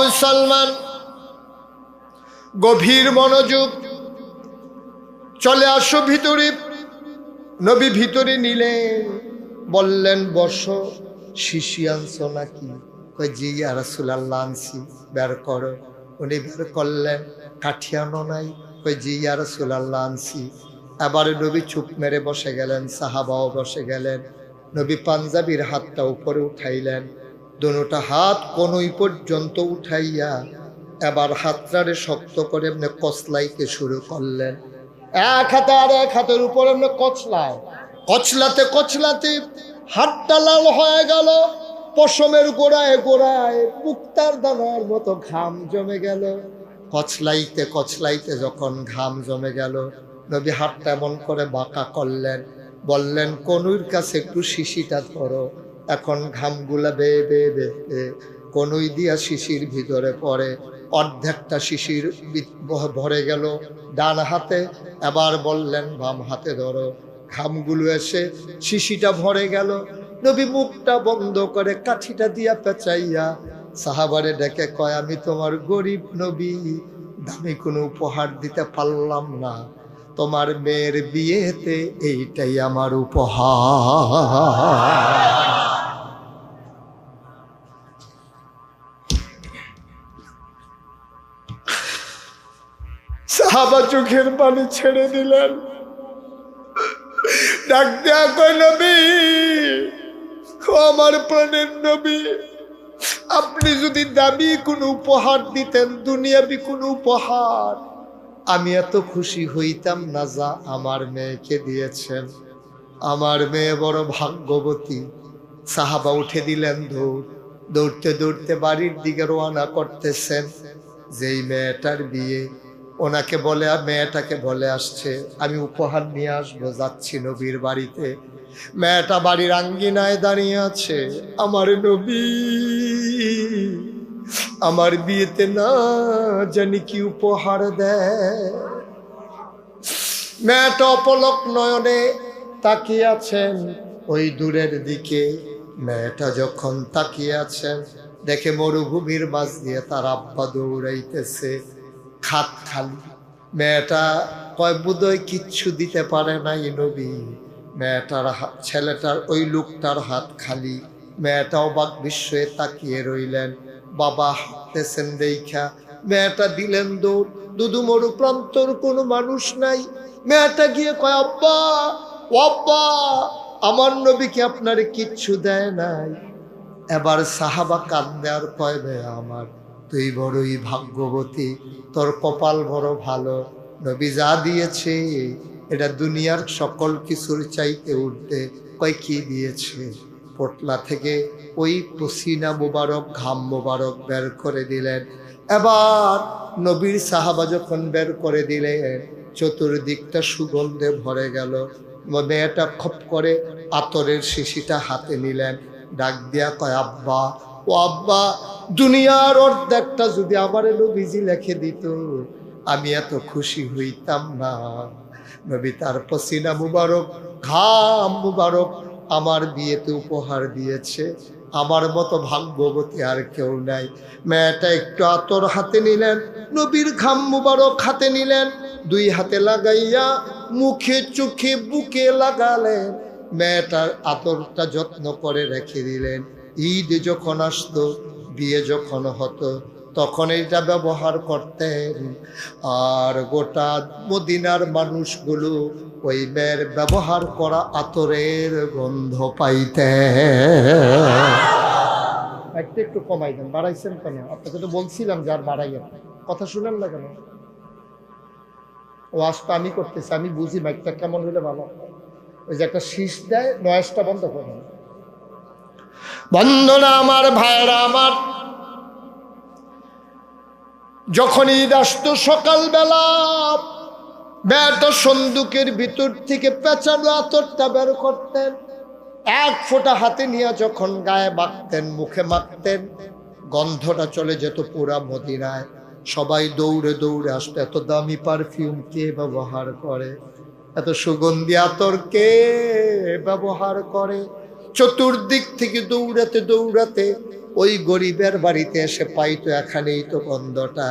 মুসলমান, গভীর মনোযোগ, চলে আসো ভিতরে। নবী ভিতরে নিলেন, বললেন বসো। শিশি আনছো নাকি? কই, জি ইয়া রাসূলুল্লাহ আনছি। বের করো। উনি বের করলেন। কাঠি আনো নাই? কই, জি ইয়া রাসূলুল্লাহ আনছি। এবারে নবী চুপ মেরে বসে গেলেন, সাহাবাও বসে গেলেন। নবী পাঞ্জাবির হাতটা উপরে উঠাইলেন, দুটা হাত কনুই পর্যন্ত উঠাইয়া এবার হাতটারে শক্ত করে এমনি কচলাইতে শুরু করলেন। এক হাতে আর এক হাতের উপর এমনি কচলায়, কচলাতে কচলাতে হাতটা লাল হয়ে গেল, পশমের গোড়ায় গোড়ায় মুক্তার দানার মতো ঘাম জমে গেল। কচলাইতে কচলাইতে যখন ঘাম জমে গেল, নবী হাতটা এমন করে বাঁকা করলেন, বললেন কনুইর কাছে একটু শিশিটা ধরো। এখন ঘামগুলা বেয়ে বেয়ে বেয়ে কনুই দিয়া শিশির ভিতরে পড়ে, অর্ধেকটা শিশির ভরে গেল ডান হাতে। এবার বললেন বাম হাতে ধরো, ঘামগুলো এসে শিশিটা ভরে গেল। নবী মুখটা বন্ধ করে কাঠিটা দিয়া পেঁচাইয়া সাহাবারে ডেকে কয়, আমি তোমার গরিব নবী, দামি কোনো উপহার দিতে পারলাম না, তোমার মেয়ের বিয়েতে এইটাই আমার উপহার। সাহাবা চোখের পানি ছেড়ে দিলেন, ডাক দেয়া কয়, নবী, ও আমার প্রাণের নবী, আপনি যদি দামি কোনো উপহার দিতেন, দুনিয়াবি কোনো উপহার, আমি এত খুশি হইতাম না যা আমার মেয়েকে দিয়েছেন। আমার মেয়ে বড় ভাগ্যবতী। সাহাবা উঠে দিলেন দৌড়, দৌড়তে দৌড়তে বাড়ির দিকে রওনা করতেছেন। যেই মেয়েটার বিয়ে, ওনাকে বলে, মেয়েটাকে বলে আসছে, আমি উপহার নিয়ে আসবো, যাচ্ছি নবীর বাড়িতে। মেয়েটা বাড়ির আঙ্গিনায় দাঁড়িয়ে আছে, আমার নবী আমার বিয়েতে না জানি কি উপহার দেয়। মেয়েটা অপলক নয়নে তাকিয়ে আছেন ওই দূরের দিকে। মেয়েটা যখন তাকিয়ে আছেন, দেখে মরুভূমির মাঝ দিয়ে তার আব্বা দৌড়াইতেছে, খাত খালি। মেয়েটা কয়, বোধহয় কিচ্ছু দিতে পারে নাই নবী। মেয়েটার ছেলেটার ওই লোকটার হাত খালি। মেয়েটা অবাক বিস্ময়ে তাকিয়ে রইলেন। বাবা হাঁটতেছেন দেখা মেয়েটা দিলেন দৌড়। দুদু মরু প্রান্তর কোনো মানুষ নাই। মেয়েটা গিয়ে কয়, আব্বা, ও আব্বা, আমার নবীকে আপনারে কিচ্ছু দেয় নাই। এবার সাহাবা কান্দে আর কয়, মেয়ে আমার, তুই বড়ই ভাগ্যবতী, তোর কপাল বড় ভালো। নবী যা দিয়েছে এটা দুনিয়ার সকল কিছুর চাইতে উঠতে। কয়, কি দিয়েছে? পোটলা থেকে ওই পসিনা মুবারক, ঘাম মুবারক বের করে দিলেন। এবার নবীর সাহাবা যখন বের করে দিলেন, চতুর্দিকটা সুগন্ধে ভরে গেল। মেয়েটা খপ করে আতরের শিশিটা হাতে নিলেন, ডাক দিয়া কয়, আব্বা, ও আব্বা, দুনিয়ার অর্ধেকটা যদি আমার নবীজি লিখে দিত, আমি এত খুশি হইতাম না। নবী তার পসিনা মুবারক, ঘাম মুবারক আমার বিয়েতে উপহার দিয়েছে। আমার মতো ভাগ্যবতী আর কেউ নাই। মেয়েটা একটু আতর হাতে নিলেন, নবীর ঘাম মুবারক হাতে নিলেন, দুই হাতে লাগাইয়া মুখে চোখে বুকে লাগালেন। মেয়েটার আতরটা যত্ন করে রেখে দিলেন। ঈদ যখন আসতো, বিয়ে যখন হতো, তখন এটা ব্যবহার করতেন। আর গোটা মদিনার মানুষগুলো ওই মেয়ের ব্যবহার করা আতরের গন্ধ পাইতে। একটু কমাই দেন, বাড়াইছেন কেন? আপনাকে তো বলছিলাম যে আর বাড়াইয়েন, কথা শুনেন না কেন? ওয়াজ তো আমি করতেছি, আমি বুঝি মাইকটা কেমন হলে ভালো। ওই যে একটা শীষ দেয়, নয়েজটা বন্ধ করবেন। বন্ধনা আমার, ভাইরা আমার, যখন ঈদ আসতো সকালবেলা, মেয়েটা সন্দুকের ভিতর থেকে পেঁচানো আতরটা বের করতেন। এক ফোঁটা হাতে নিয়ে যখন গায়ে মাখতেন, মুখে মাখতেন, গন্ধটা চলে যেত পুরা মদিনায়। সবাই দৌড়ে দৌড়ে আসতো। এত দামি পারফিউম কে ব্যবহার করে? এত সুগন্ধি আতর কে ব্যবহার করে? চতুর্দিক থেকে দৌড়াতে দৌড়াতে ওই গরিবের বাড়িতে এসে পাইতো, এখানেই তো গন্ধটা।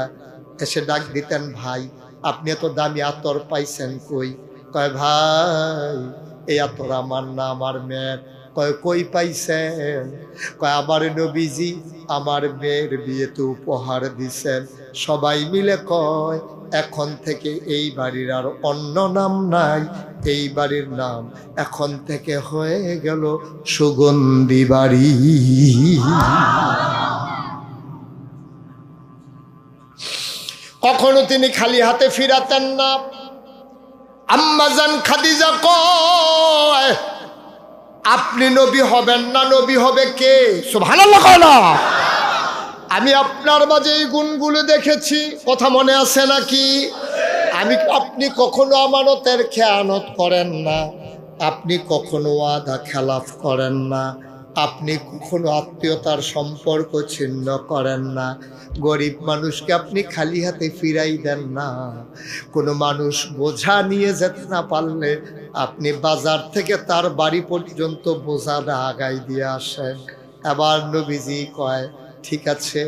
এসে ডাক দিতেন, ভাই, আপনি এত দামি আতর পাইছেন কই? কয়, ভাই, এই আতর আমার না, আমার মেয়ের। কয়, কই পাইছেন? কয়, আমার নবীজি আমার মেয়ের বিয়েতে উপহার দিছেন। সবাই মিলে কয়, এখন থেকে এই বাড়ির আর অন্য নাম নাই, এই বাড়ির নাম এখন থেকে হয়ে গেল সুগন্ধি বাড়ি। কখনো তিনি খালি হাতে ফিরাতেন না। আম্মাজান খাদিজা কয়, আপনি নবী হবেন না, নবী হবে কে? সুবহানাল্লাহ কয় না? আমি আপনার মাঝে এই গুণগুলো দেখেছি, কথা মনে আছে নাকি? আপনি কখনো আমানতের খেয়ানত করেন না, আপনি কখনো ওয়াদা খেলাফ করেন না, আপনি কখনো আত্মীয়তার সম্পর্ক ছিন্ন করেন না। গরিব মানুষকে আপনি খালি হাতে ফিরাই দেন না। কোনো মানুষ বোঝা নিয়ে যেতে না পারলে আপনি বাজার থেকে তার বাড়ি পর্যন্ত বোঝাটা আগাই দিয়ে আসেন। এবার নবীজি কয়, ঠিক আছে।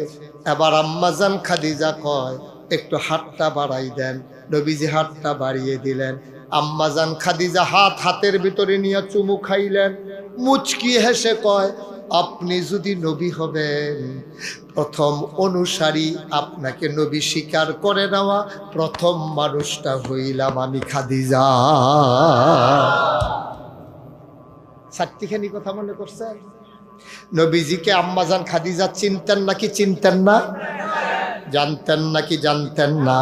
এবার আম্মাজান খাদিজা কয়, একটু হাতটা বাড়াই দেন। নবীজি হাতটা বাড়িয়ে দিলেন। আম্মাজান খাদিজা হাতের ভিতরে নিয়ে চুমু খাইলেন। মুচকি হেসে কয়, আপনি যদি নবী হবেন, প্রথম অনুসারী, আপনাকে নবী স্বীকার করে নেওয়া প্রথম মানুষটা হইলাম আমি খাদিজা। চারটিখানি কথা মনে করছেন? নবীজিকে আম্মাজান খাদিজা চিনতেন নাকি চিনতেন না? জানতেন নাকি জানতেন না?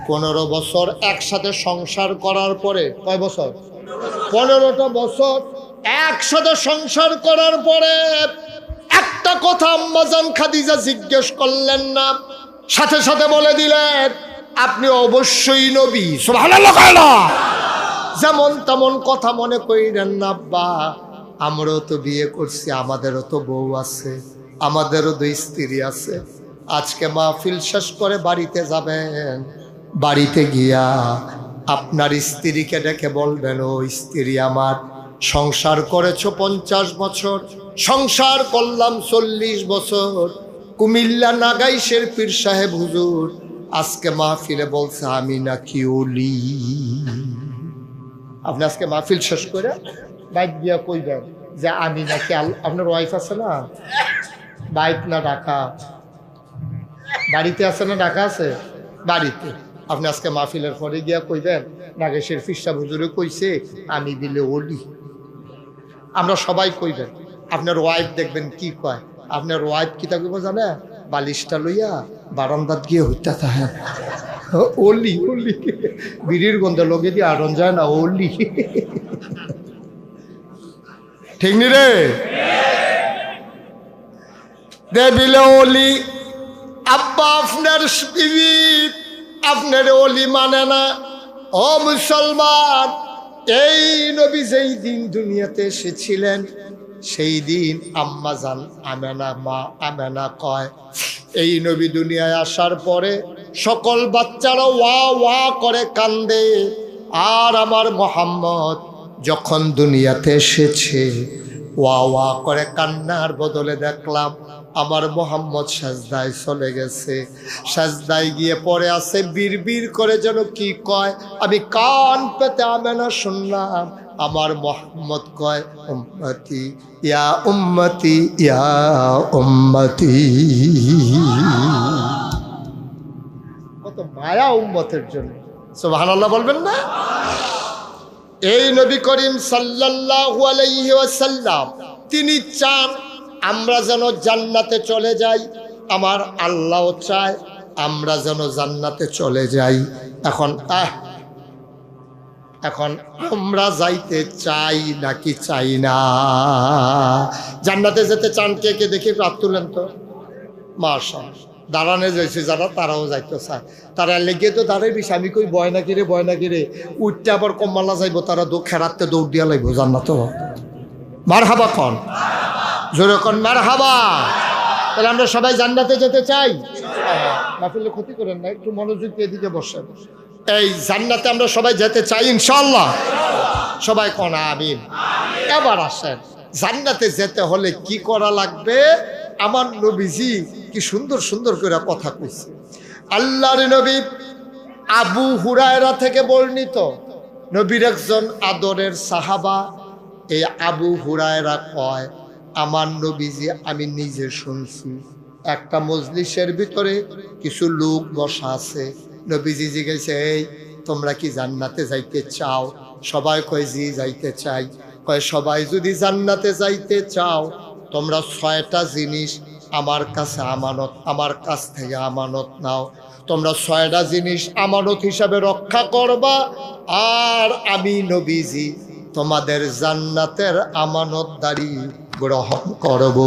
15 বছর একসাথে সংসার করার পরে, কয় বছর? 15টা বছর একসাথে সংসার করার পরে একটা কথা আম্মাজান খাদিজা জিজ্ঞেস করলেন না, সাথে সাথে বলে দিলেন, আপনি অবশ্যই নবী। সুবহানাল্লাহ। যেমন তেমন কথা মনে করিলেন না। আব্বা, আমরাও তো বিয়ে করছি, আমাদেরও তো বউ আছে, আমাদেরও 2 স্ত্রী আছে। আজকে মাহফিল শেষ করে বাড়িতে যাবেন, বাড়িতে গিয়া আপনার স্ত্রীকে ডেকে বলবেন, ও স্ত্রী আমার, সংসার করেছো 50 বছর, সংসার করলাম 40 বছর। কুমিল্লা নাগাইশের পীর সাহেব হুজুর আজকে মাহফিলে বলছে আমি নাকি ওলি। আপনি আজকে মাহফিল শেষ করে বাইক গিয়া কইবেন যে আমি নাকি, আপনার ওয়াইফ আছে না, বাইক না ঢাকা, বাড়িতে আছে না ঢাকা আছে, বাড়িতে। আপনি আজকে মাহফিলের পরে গিয়া কইবেন নাগেশের পীর সাহেব হুজুরে কইছে আমি দিলে ওলি। আমরা সবাই কইবেন। আপনার ওয়াইফ দেখবেন কি কয়। আপনার ওয়াইফ কি তা কইব জানে? বালিশটা লইয়া বারান্দাত গিয়ে হইতা থাকে, ওলি ওলি, বিড়ির গন্ধে লগে দিয়ে আড়ন যায় না, ওলি। ঠিক নি রে? দেবিলে ওলি। আব্বা আপনার বিবি আপনার ওলি মানে না। ও মুসলমান, এই নবী যেই দিন দুনিয়াতে এসেছিলেন সেই দিন আম্মাজান আমেনা, মা আমেনা কয়, এই নবী দুনিয়ায় আসার পরে সকল বাচ্চারা ওয়া ওয়া করে কান্দে, আর আমার মুহাম্মদ যখন দুনিয়াতে এসেছে ওয়া ওয়া করে কান্নার বদলে দেখলাম আমার মুহাম্মদ সাজদায় চলে গেছে। সাজদায় গিয়ে পড়ে আছে, বিড়বিড় করে যেন কি কয়, আমি কান পেতে আমেনা শুনলাম। আমার মুহাম্মদ কয়, উম্মতি ইয়া উম্মতি ইয়া উম্মতি। কত মায়া উম্মতের জন্য, সুবহানাল্লাহ বলবেন না? এই নবী করিম সাল্লাল্লাহু আলাইহি ওয়াসাল্লাম তিনি চান আমরা যেন জান্নাতে চলে যাই। আমার আল্লাহ চায় আমরা যেন জান্নাতে চলে যাই। এখন আমরা যাইতে চাই নাকি চাই না? জান্নাতে যেতে চান কে কে দেখি হাত তুলেন তো। মাশাআল্লাহ, দাঁড়ানে যাইছে যারা তারাও যাইতে চায়। তারা লেগে তো দাঁড়াই বেশি। আমি কই বয় না কিরে, বয় না কিরে, উঠতে আবার কম্মালা যাইব, তারা খেরাতে দৌড় দিয়া লাগবো জান্নাত। মারহাবা কন, জোরে কন মারহাবা। তাহলে আমরা সবাই জান্নাতে যেতে চাই। মাহফিলে ক্ষতি করেন না, একটু মনোযোগ দিয়ে এদিকে বসেন। এই জান্নাতে আমরা সবাই যেতে চাই ইনশাআল্লাহ। সবাই কোন আমিন। এবার আসেন, জান্নাতে যেতে হলে কি করা লাগবে? আমার নবীজি কি সুন্দর সুন্দর করে কথা কইছে। আল্লাহর নবী আবু হুরায়রা থেকে বর্ণিত, নবীর একজন আদরের সাহাবা। এই আবু হুরায়রা কয়, আমার নবীজি আমি নিজে শুনছি, একটা মজলিসের ভিতরে কিছু লোক বসা আছে। নবীজি জিজ্ঞেসে, এই তোমরা কি জান্নাতে যাইতে চাও? সবাই কয় জি যাইতে চাই। কয় সবাই যদি জান্নাতে যাইতে চাও তোমরা 6টা জিনিস আমার কাছে আমানত, আমার কাছ থেকে আমানত নাও। তোমরা 6টা জিনিস আমানত হিসাবে রক্ষা করবা, আর আমি নবীজি তোমাদের জান্নাতের আমানতদারি গ্রহণ করব।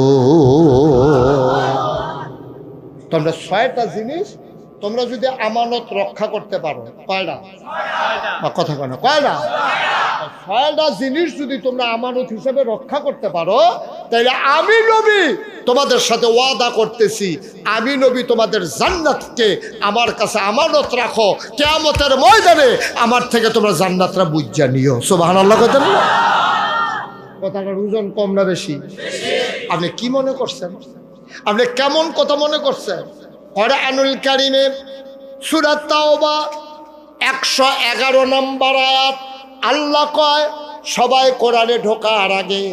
তোমরা 6টা জিনিস তোমরা যদি আমানত রক্ষা করতে পারো, কয়টা? কথা কেন কয়টা? 6টা জিনিস যদি তোমরা আমানত হিসেবে রক্ষা করতে পারো, তাহলে আমি নবী তোমাদের সাথে ওয়াদা করতেছি, আমি নবী তোমাদের জান্নাতকে আমার কাছে আমানত রাখো। কিয়ামতের ময়দানে আমার থেকে তোমরা জান্নাতরা বুঝা নিও। সুবহানাল্লাহ। কথাটার ওজন কম না বেশি? আপনি কি মনে করছেন? আপনি কেমন কথা মনে করছেন? কোরআনুল কারীমে সূরা তাওবা 111 নম্বর আয়াত। আল্লাহ কয় সবাই কোরআনে ঢোকার আগে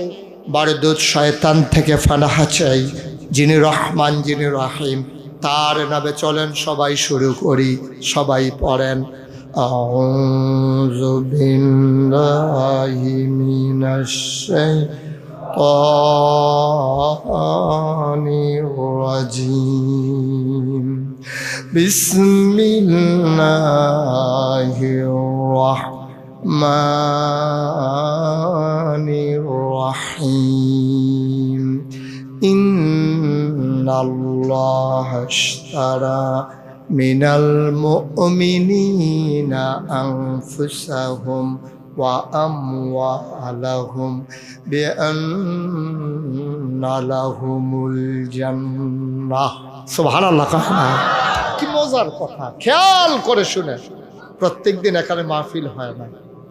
বারদুদ শয়তান থেকে পানাহ চাই, যিনি রহমান যিনি রহিম, তার নামে চলেন। সবাই শুরু করি, সবাই পড়েন। আউযু বিল্লাহি মিনাশ শাইতানির রাজিম। বিসমিল্লাহির রাহমানির রাহিম। ইন্নাল্লাহা আশতারা মিনাল মুমিনিনা আনফুসাহুম ওয়া আমওয়ালাহুম বিআন্না লাহুমুল জান্নাহ। সুবহানাল্লাহ। কি মজার কথা, খেয়াল করে শুনে। প্রত্যেকদিন এখানে মাহফিল হয় না,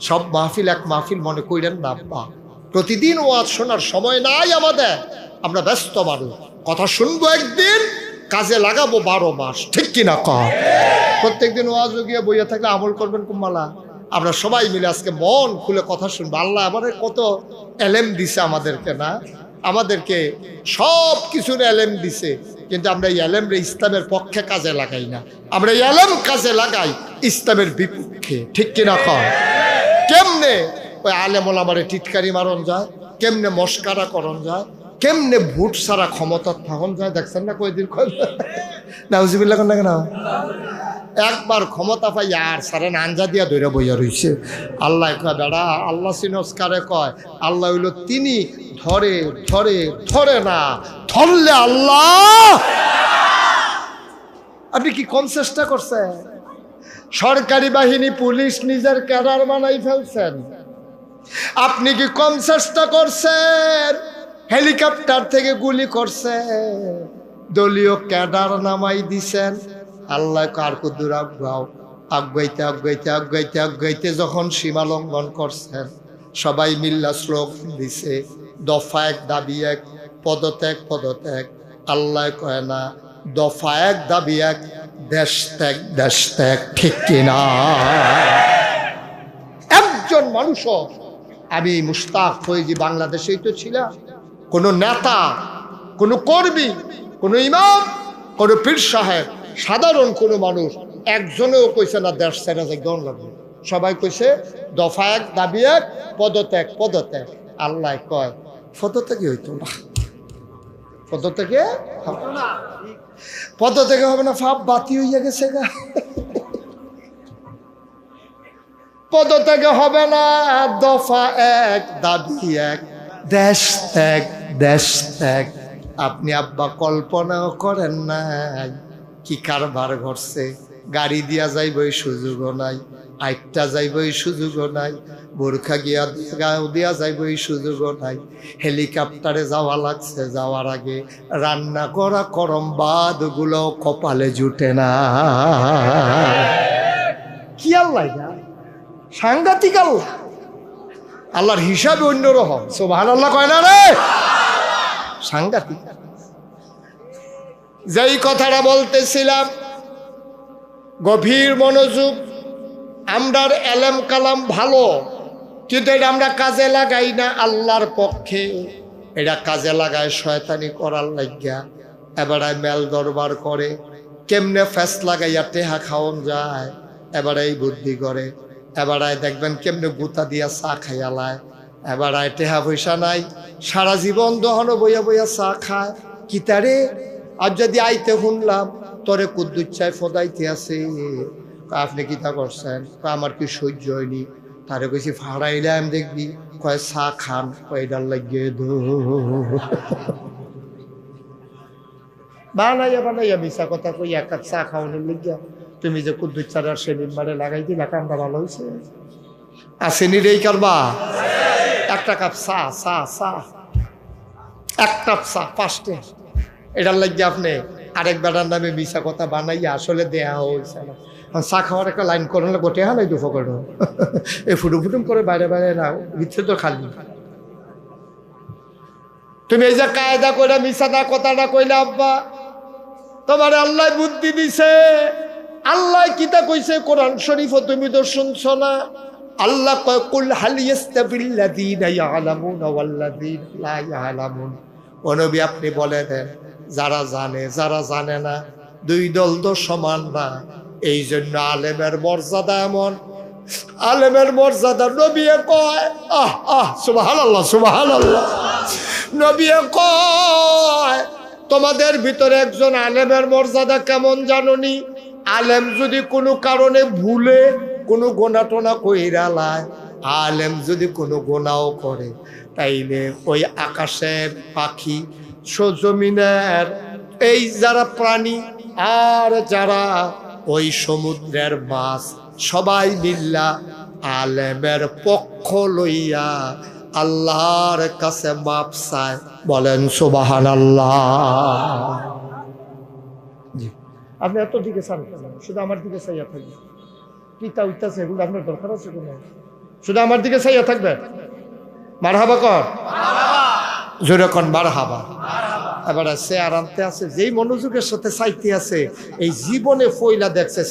সব মাহফিল এক মাহফিল মনে কইরেন না আব্বা। প্রতিদিন ওয়াজ শোনার সময় নাই আমাদের, আমরা ব্যস্ত মানুষ। কথা শুনবো একদিন, কাজে লাগাবো 12 মাস, ঠিক কিনা কর? প্রত্যেকদিন ওয়াজ গিয়ে বইয়া থাকলে আমল করবেন কুম্মালা? আমরা সবাই মিলে আজকে মন খুলে কথা শুনবো। আল্লাহ আমাদের কত এলেম দিছে আমাদেরকে, না? আমাদেরকে সব কিছুর এলেম দিছে, কিন্তু আমরা এই এলেমরে ইসলামের পক্ষে কাজে লাগাই না। আমরা এই এলেম কাজে লাগাই ইসলামের বিপক্ষে, ঠিক কিনা কর? কেমনে ওই আলেম ওলামারে টিটকারি মারণ যায়, কেমনে মস্কারা করণ যায়, কেমনে ভোট ছাড়া ক্ষমতা থাকুন যায়, দেখছেন না কয়দিন নাউজুবিল্লাহ না কেন? একবার ক্ষমতা পাই আর সারেন আঞ্জা দিয়া ধরে বইয়া রইছে। আল্লাহ কয় বেড়া, আল্লাহ সিনস্কারে কয় আল্লাহ হইল তিনি ধরে ধরে ধরে না, ধরলে আল্লাহ। আপনি কি কম চেষ্টা করছেন? সরকারি বাহিনী পুলিশ নিজের ক্যাডার বানাই ফেলছেন। আপনি কি কম চেষ্টা করছেন? হেলিকপ্টার থেকে গুলি করছে, দলীয় ক্যাডার নামাই দিছেন। আল্লাহ কার কুদুর আগাও, আগাইতে আগাইতে আগাইতে আগাইতে যখন সীমা লঙ্ঘন করছেন, সবাই মিল্লা স্লোগান দিছে, দফা এক দাবি এক, পদত্যাগ পদত্যাগ। আল্লাহ কয় না, দফা এক দাবি এক, দেশ ত্যাগ দেশ ত্যাগ, ঠিক কিনা? একজন মানুষও, আমি মুশতাক ফৈজি বাংলাদেশেই তো ছিলাম, কোন নেতা, কোন কর্মী, কোন ইমাম, কোন পীর সাহেব, সাধারণ কোন মানুষ একজনেও কইছে না দেশ ছেড়ে যাই দন লাগবে। সবাই কইছে দফা এক দাবি এক, পদত্যাগ পদত্যাগ। আল্লাহ কয় পদত্যাগে হইতো না, পদত্যাগে পদত্যাগে হবে না, ফাপ বাতি হইয়া গেছে গা। পদত্যাগে হবে না, দফা এক দাবি এক, দেশ ত্যাগ দেশ ত্যাগ। আপনি আব্বা কল্পনাও করেন নাই কি কারবার ঘটছে। গাড়ি দিয়া যাইব এই সুযোগও নাই, আইটা যাইব এই সুযোগও নাই, বোরখা গিয়া গাও দিয়া যাইব এই সুযোগও নাই। হেলিকপ্টারে যাওয়া লাগছে, যাওয়ার আগে রান্না করা করম বাদ গুলো কপালে জুটে না। কি আল্লাহ, সাংঘাতিক আল্লাহ। আল্লাহর হিসাবে অন্যরকম। সুবহানাল্লাহ কয় না রে? সাংঘাতিক। যেই কথাটা বলতেছিলাম, গভীর মনোযোগ। আমরার এলেম কালাম ভালো, কিন্তু এটা আমরা কাজে লাগাই না আল্লাহর পক্ষে, এটা কাজে লাগায় শয়তানি করার লাগিয়া। এবারে মেল দরবার করে, কেমনে ফ্যাস লাগাইয়া টেহা খাওয়ান যায়, এবারে এই বুদ্ধি করে। এবারে দেখবেন কেমনে গুতা দিয়া চা খাইয়ালায়। এবারে টেহা পয়সা নাই, সারা জীবন দহনো বইয়া বইয়া চা খায়। কিতারে আর যদি আইতে শুনলাম তোরে কুদ্দুচ্ছায় ফদাইতে আছে, আপনি কিতা করছেন? আমার কি সহ্য হয়নি। তারে কইছি ফাড়াইলাম দেখবি, কয় চা খান, কয়ডার লাগিয়ে দো। বানাইয়া বানাইয়া মিশা কথা কই এক কাপ চা খাওয়ানোর লিগিয়া তুমি যে কুদ্দুচ্ছার আর সেদিন মারে লাগাই দিলা, কামটা ভালো হয়েছে। আসেনি রে কারবা? একটা কাপ চা, চা চা এক কাপ চা 5 টাকা। এটার লাগিয়ে আপনি আরেক বেটার নামে মিশা কথা বানাইয়া আসলে দেয়া হয়েছে না। চা খাওয়ার একটা লাইন করলে গোটে হালাই দুফো করো, এই ফুটুম ফুটুম করে বাইরে বাইরে না, ভিতরে তো খালি। তুমি এই যে কায়দা করে মিশাদা কথাটা কইলে আব্বা, তোমার আল্লাহ বুদ্ধি দিছে, আল্লাহ কিতা কইছে কোরআন শরীফ, তুমি তো শুনছো না? আল্লাহ কয় কুল হাল ইয়াস্তাবিল্লাযীনা ইয়ালামুনা ওয়াল্লাযীনা লা ইয়ালামুন। ও নবী আপনি বলে দেন, যারা জানে যারা জানে না দুই দল তো সমান না। এই জন্য আলেমের মর্যাদা এমন, আলেমের মর্যাদা নবী কয় সুবহানাল্লাহ সুবহানাল্লাহ। নবী কয় তোমাদের ভিতরে একজন আলেমের মর্যাদা কেমন জানোনি? আলেম যদি কোনো কারণে ভুলে কোনো গোনা টোনা কইরা লায়, আলেম যদি কোনো গোনাও করে, তাইলে ওই আকাশের পাখি, জমিনের এই যারা প্রাণী আর যারা ওই সমুদ্রের মাছ, সবাই মিল্লা আলেমের পক্ষ লইয়া আল্লাহর কাছে মাপ চায়। বলেন সুবহানাল্লাহ। জি, আপনি এত দিকে চান কেন? শুধু আমার দিকে চাইয়া থাকবে, পিতা উঠতেছে, এগুলো আপনার দরকার আছে কোনো? শুধু আমার দিকে চাইয়া থাকবে। মারহাবা কর, জোরে কন মারহাবা। এবার সে আরামতে আছে, যেই মনোযোগের সাথে চাইতে আছে, এই জীবনে ফইলা দেখছে।